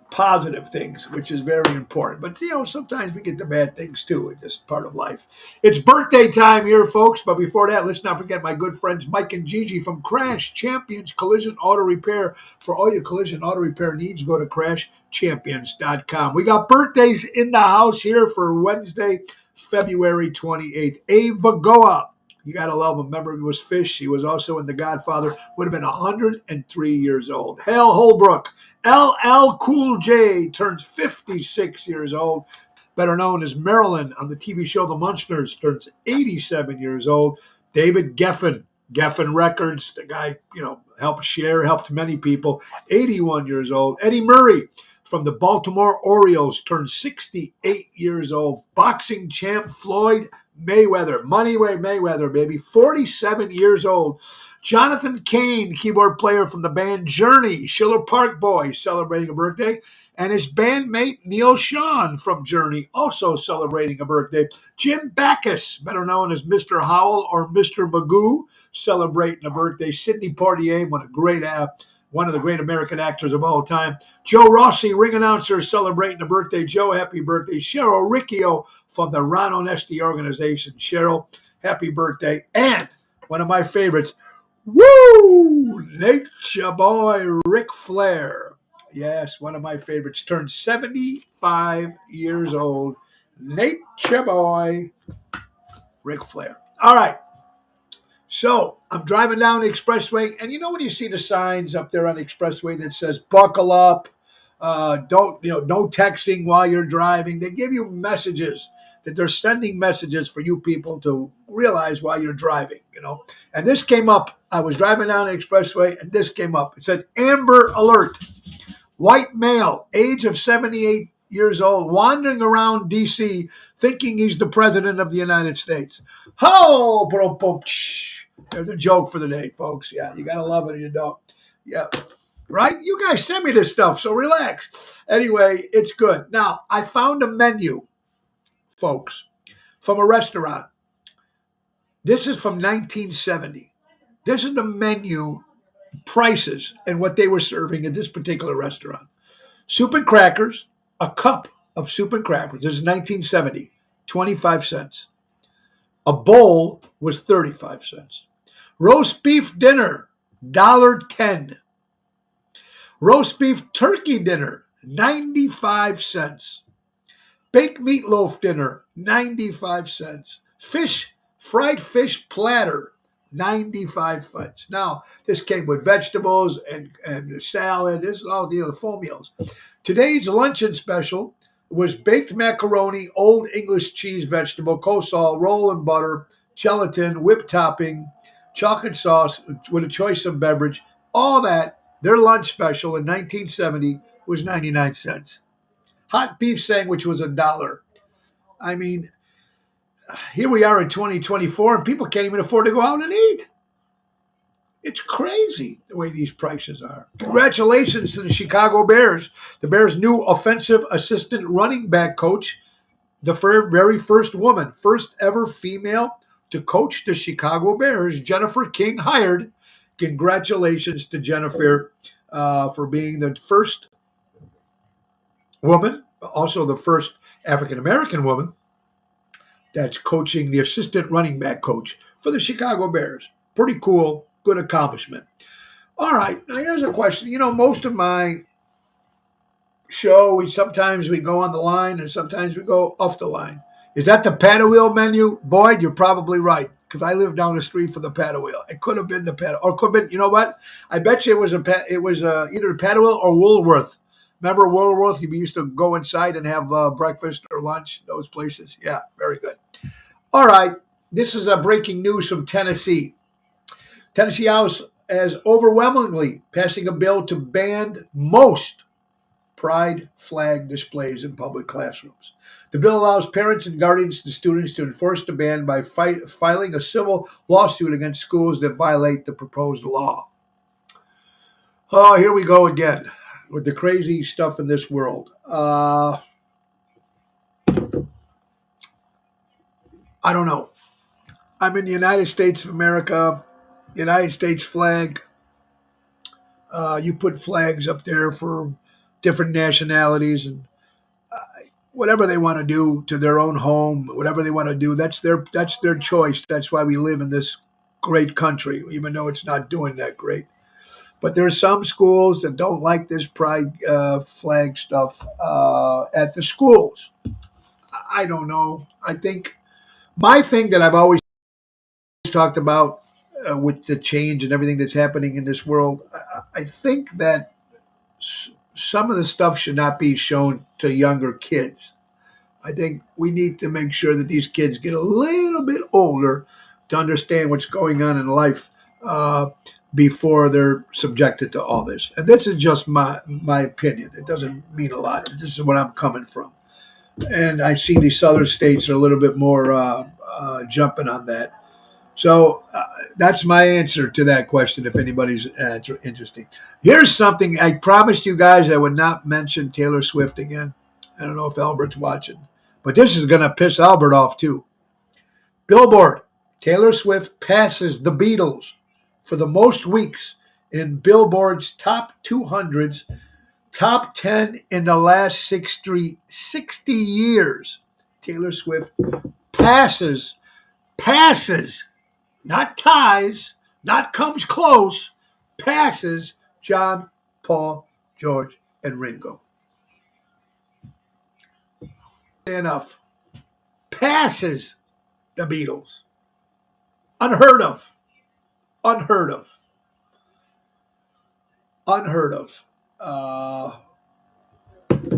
positive things, which is very important. But, sometimes we get the bad things too. It's just part of life. It's birthday time here, folks. But before that, let's not forget my good friends Mike and Gigi from Crash Champions Collision Auto Repair. For all your collision auto repair needs, go to crashchampions.com. We got birthdays in the house here for Wednesday, February 28th. Ava Goa. You got to love him. Remember, he was Fish. He was also in The Godfather. Would have been 103 years old. Hal Holbrook. LL Cool J turns 56 years old. Better known as Marilyn on the TV show The Munsters, turns 87 years old. David Geffen. Geffen Records. The guy, helped many people. 81 years old. Eddie Murray from the Baltimore Orioles turns 68 years old. Boxing champ Floyd Mayweather, Moneyway Mayweather, baby, 47 years old. Jonathan Cain, keyboard player from the band Journey, Schiller Park Boys, celebrating a birthday. And his bandmate Neil Sean from Journey, also celebrating a birthday. Jim Backus, better known as Mr. Howell or Mr. Magoo, celebrating a birthday. Sidney Poitier, one of the great American actors of all time. Joe Rossi, ring announcer, celebrating a birthday. Joe, happy birthday. Cheryl Riccio from the Ron Onesti organization. Cheryl, happy birthday. And one of my favorites, Nature Boy Ric Flair. Yes, one of my favorites. Turned 75 years old. Nature Boy Ric Flair. All right. So I'm driving down the expressway, and when you see the signs up there on the expressway that says "Buckle up," no texting while you're driving. They give you messages that they're sending messages for you people to realize while you're driving. And this came up. I was driving down the expressway, and this came up. It said Amber Alert: white male, age of 78 years old, wandering around D.C. thinking he's the president of the United States. Ho, bro, boom. There's a joke for the day, folks. Yeah, you got to love it or you don't. Yeah, right? You guys send me this stuff, so relax. Anyway, it's good. Now, I found a menu, folks, from a restaurant. This is from 1970. This is the menu prices and what they were serving at this particular restaurant. Soup and crackers, a cup of soup and crackers, this is 1970, 25 cents. A bowl was 35 cents. Roast beef dinner, $1.10. Roast beef turkey dinner, 95 cents. Baked meatloaf dinner, 95 cents. Fried fish platter, 95 cents. Now, this came with vegetables and salad. This is all the full meals. Today's luncheon special was baked macaroni, old English cheese vegetable, coleslaw, roll and butter, gelatin, whipped topping, chocolate sauce with a choice of beverage. All that, their lunch special in 1970 was 99 cents. Hot beef sandwich was $1. I mean, here we are in 2024 and people can't even afford to go out and eat. It's crazy the way these prices are. Congratulations to the Chicago Bears. The Bears' new offensive assistant running back coach, the very first woman, first ever female to coach the Chicago Bears, Jennifer King hired. Congratulations to Jennifer for being the first woman, also the first African-American woman that's coaching the assistant running back coach for the Chicago Bears. Pretty cool. Good accomplishment. All right, now here's a question. You know, most of my show, sometimes we go on the line and sometimes we go off the line. Is that the paddle wheel menu? Boyd, you're probably right, because I live down the street from the paddle wheel. It could have been the paddle, or could have been, you know what? I bet you it was either the paddle wheel or Woolworth. Remember Woolworth? You used to go inside and have breakfast or lunch, those places. Yeah, very good. All right, this is breaking news from Tennessee. Tennessee House has overwhelmingly passing a bill to ban most pride flag displays in public classrooms. The bill allows parents and guardians to students to enforce the ban by filing a civil lawsuit against schools that violate the proposed law. Oh, here we go again with the crazy stuff in this world. I don't know. I'm in the United States of America. United States flag. You put flags up there for different nationalities and whatever they want to do to their own home, whatever they want to do, that's their choice. That's why we live in this great country, even though it's not doing that great. But there are some schools that don't like this pride flag stuff at the schools. I don't know. I think my thing that I've always talked about with the change and everything that's happening in this world, I think that some of the stuff should not be shown to younger kids. I think we need to make sure that these kids get a little bit older to understand what's going on in life before they're subjected to all this. And this is just my opinion. It doesn't mean a lot. This is where I'm coming from. And I see these southern states are a little bit more jumping on that. So that's my answer to that question, if anybody's interested. Here's something. I promised you guys I would not mention Taylor Swift again. I don't know if Albert's watching, but this is going to piss Albert off too. Billboard, Taylor Swift passes the Beatles for the most weeks in Billboard's top 200s, top 10 in the last 60 years. Taylor Swift passes, not ties, not comes close, passes John, Paul, George, and Ringo. Enough. Passes the Beatles. Unheard of.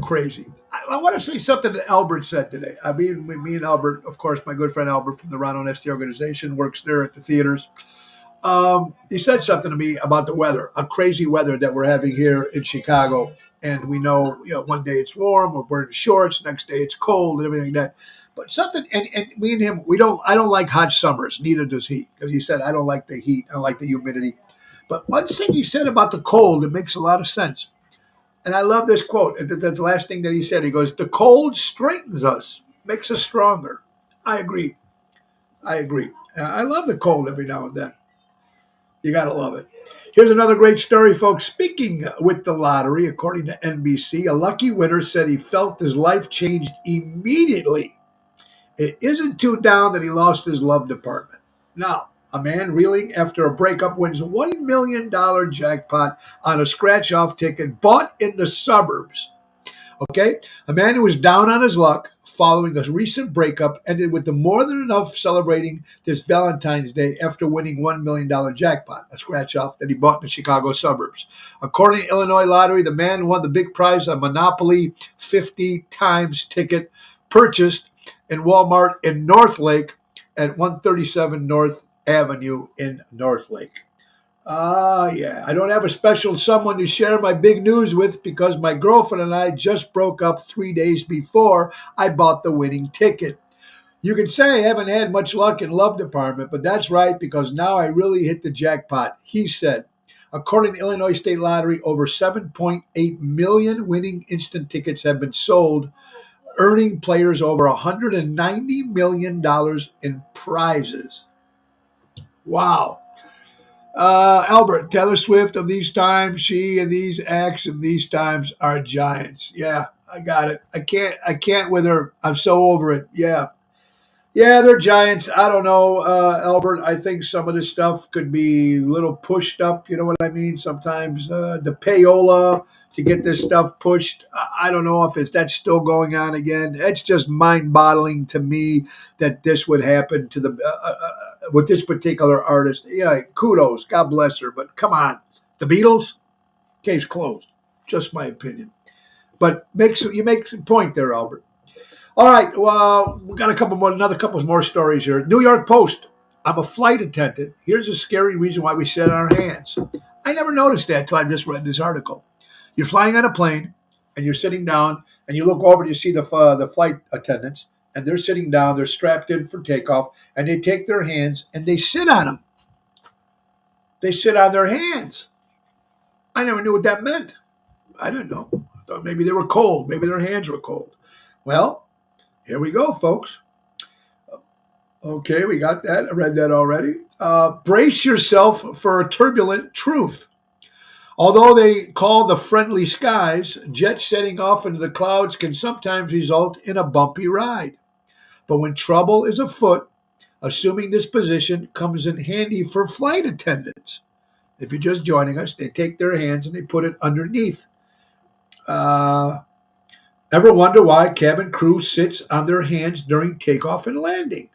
Crazy. I want to say something that Albert said today. I mean, me and Albert, of course, my good friend Albert from the Ron Onesti organization, works there at the theaters. He said something to me about the weather, a crazy weather that we're having here in Chicago. And we know, one day it's warm, we're wearing shorts, next day it's cold and everything like that. But something, and me and him, I don't like hot summers, neither does he. Because he said, I don't like the heat, I don't like the humidity. But one thing he said about the cold, it makes a lot of sense. And I love this quote. That's the last thing that he said. He goes, the cold strengthens us, makes us stronger. I agree. I love the cold every now and then. You got to love it. Here's another great story, folks. Speaking with the lottery, according to NBC, a lucky winner said he felt his life changed immediately. It isn't too down that he lost his love department. Now, a man reeling after a breakup wins $1 million jackpot on a scratch-off ticket bought in the suburbs. Okay? A man who was down on his luck following a recent breakup ended with the more than enough celebrating this Valentine's Day after winning $1 million jackpot, a scratch-off that he bought in the Chicago suburbs. According to Illinois Lottery, the man won the big prize, a Monopoly 50 times ticket purchased in Walmart in Northlake at 137 North Avenue in Northlake. Yeah. I don't have a special someone to share my big news with because my girlfriend and I just broke up 3 days before I bought the winning ticket. You can say I haven't had much luck in love department, but that's right because now I really hit the jackpot, he said. According to Illinois State Lottery, over 7.8 million winning instant tickets have been sold, earning players over $190 million in prizes. Wow. Albert, Taylor Swift of these times, she and these acts of these times are giants. Yeah, I got it. I can't with her. I'm so over it. Yeah. Yeah, they're giants. I don't know, Albert. I think some of this stuff could be a little pushed up. You know what I mean? Sometimes the payola to get this stuff pushed. I don't know if that's still going on again. It's just mind-boggling to me that this would happen to the with this particular artist. Yeah, kudos. God bless her. But come on, the Beatles, case closed. Just my opinion. But you make a point there, Albert. All right, well, we got another couple more stories here. New York Post. I'm a flight attendant. Here's a scary reason why we sit on our hands. I never noticed that until I just read this article. You're flying on a plane, and you're sitting down, and you look over and you see the flight attendants, and they're sitting down. They're strapped in for takeoff, and they take their hands and they sit on them. They sit on their hands. I never knew what that meant. I didn't know. I thought maybe they were cold. Maybe their hands were cold. Well, here we go, folks. Okay, we got that. I read that already. Brace yourself for a turbulent truth. Although they call the friendly skies, jets setting off into the clouds can sometimes result in a bumpy ride. But when trouble is afoot, assuming this position comes in handy for flight attendants. If you're just joining us, they take their hands and they put it underneath. Ever wonder why cabin crew sits on their hands during takeoff and landing?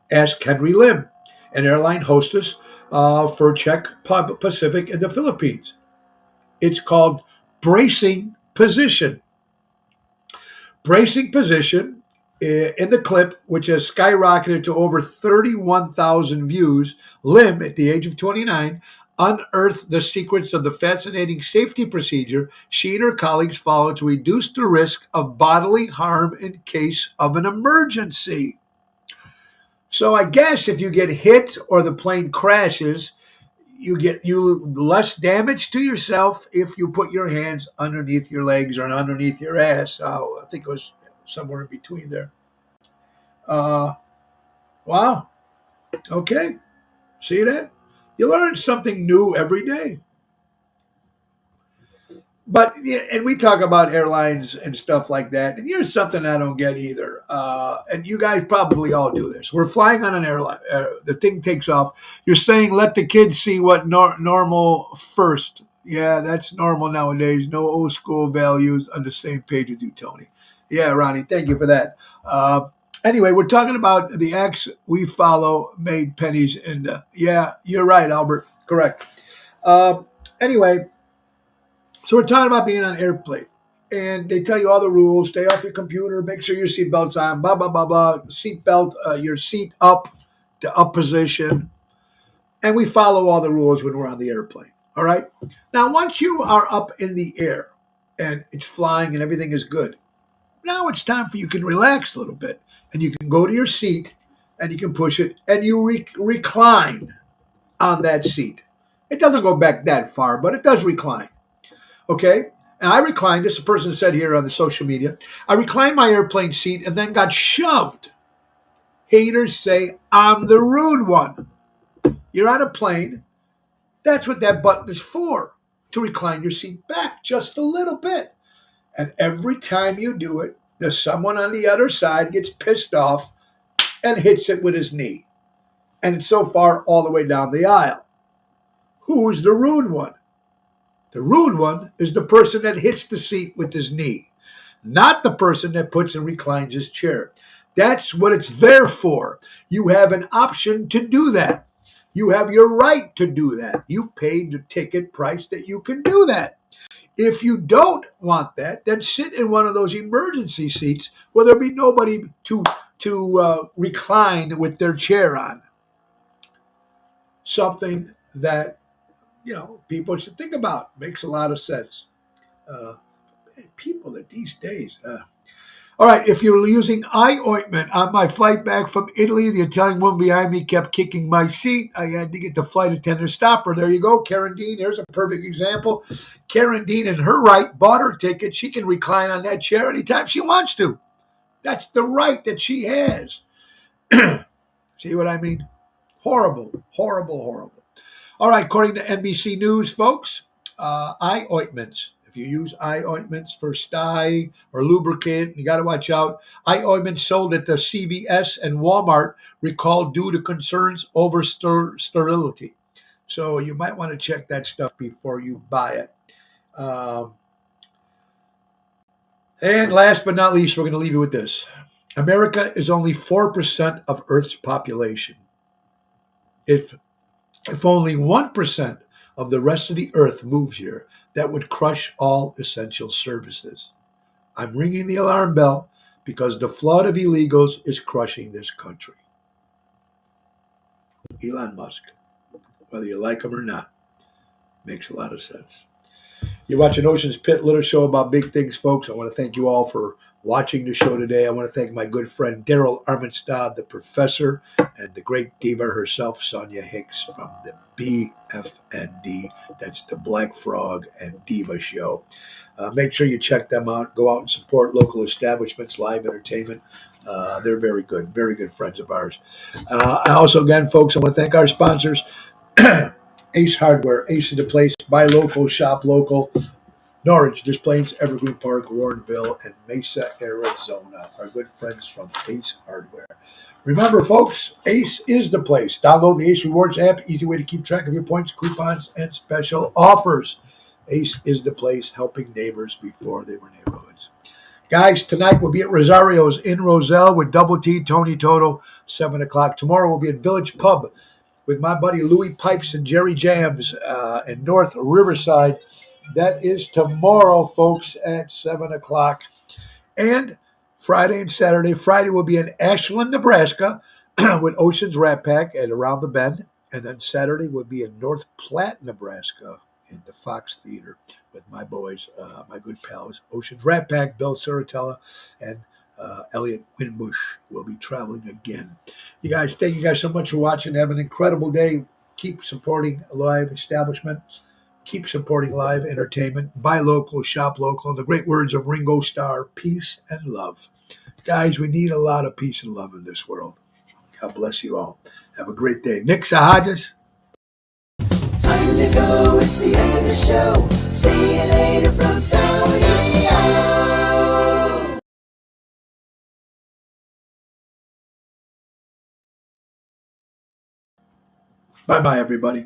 Ask Henry Lim, an airline hostess for Czech Pacific in the Philippines. It's called bracing position. Bracing position in the clip, which has skyrocketed to over 31,000 views. Lim, at the age of 29, unearthed the secrets of the fascinating safety procedure she and her colleagues followed to reduce the risk of bodily harm in case of an emergency. So I guess if you get hit or the plane crashes, you get less damage to yourself if you put your hands underneath your legs or underneath your ass. Oh, I think it was somewhere in between there. Wow. Okay. See that? You learn something new every day. But, and we talk about airlines and stuff like that. And here's something I don't get either. And you guys probably all do this. We're flying on an airline. The thing takes off. You're saying, let the kids see what normal first. Yeah, that's normal nowadays. No old school values. On the same page with you, Tony. Yeah, Ronnie, thank you for that. Anyway, we're talking about the acts we follow made pennies in the. Yeah, you're right, Albert. Correct. Anyway, so we're talking about being on an airplane. And they tell you all the rules. Stay off your computer. Make sure your seatbelt's on. Blah, blah, blah, blah. Seatbelt, your seat up, the up position. And we follow all the rules when we're on the airplane. All right? Now, once you are up in the air and it's flying and everything is good, now it's time for you can relax a little bit. And you can go to your seat and you can push it and you recline on that seat. It doesn't go back that far, but it does recline. Okay? And I reclined, this person said here on the social media, I reclined my airplane seat and then got shoved. Haters say I'm the rude one. You're on a plane That's what that button is for, to recline your seat back just a little bit. And every time you do it, there's someone on the other side gets pissed off and hits it with his knee. And so far, all the way down the aisle. Who's the rude one? The rude one is the person that hits the seat with his knee, not the person that puts and reclines his chair. That's what it's there for. You have an option to do that. You have your right to do that. You paid the ticket price that you can do that. If you don't want that, then sit in one of those emergency seats where there'll be nobody to recline with their chair on. Something that people should think about. Makes a lot of sense. Uh, People that these days. All right, if you're using eye ointment, on my flight back from Italy, the Italian woman behind me kept kicking my seat. I had to get the flight attendant to stop her. There you go, Karen Dean. Here's a perfect example. Karen Dean, in her right, bought her ticket. She can recline on that chair anytime she wants to. That's the right that she has. See what I mean? Horrible, horrible, horrible. All right, according to NBC News, folks, eye ointments. If you use eye ointments for sty or lubricant, you got to watch out. Eye ointments sold at the CVS and Walmart recalled due to concerns over sterility. So you might want to check that stuff before you buy it. And last but not least, we're going to leave you with this. America is only 4% of Earth's population. If only 1% of the rest of the earth moves here, that would crush all essential services. I'm ringing the alarm bell because the flood of illegals is crushing this country. Elon Musk, whether you like him or not, makes a lot of sense. You're watching Ocean's Pit Little Show about big things, folks. I want to thank you all for watching the show today. I want to thank my good friend Daryl Armenstad, the professor, and the great diva herself, Sonia Hicks from the BFND. That's the Black Frog and Diva Show. Make sure you check them out. Go out and support local establishments, live entertainment. They're very good friends of ours. I also, again, folks, I want to thank our sponsors. Ace Hardware, Ace is the place. Buy local, shop local. Norwich, Des Plaines, Evergreen Park, Warrenville, and Mesa, Arizona. Our good friends from Ace Hardware. Remember, folks, Ace is the place. Download the Ace Rewards app. Easy way to keep track of your points, coupons, and special offers. Ace is the place, helping neighbors before they were neighborhoods. Guys, tonight we'll be at Rosario's in Roselle with Double T, Tony Toto, 7 o'clock. Tomorrow we'll be at Village Pub with my buddy Louis Pipes and Jerry Jams in North Riverside. That is tomorrow, folks, at 7 o'clock. And Friday and Saturday. Friday will be in Ashland, Nebraska with Ocean's Rat Pack at Around the Bend. And then Saturday will be in North Platte, Nebraska in the Fox Theater with my boys, my good pals, Ocean's Rat Pack, Bill Saratella, and Elliot Winbush will be traveling again. You guys, thank you guys so much for watching. Have an incredible day. Keep supporting a live establishment. Keep supporting live entertainment. Buy local, shop local. The great words of Ringo Starr, peace and love. Guys, we need a lot of peace and love in this world. God bless you all. Have a great day. Nick Sahajas. Time to go, it's the end of the show. See you later from Tony O. Bye-bye, everybody.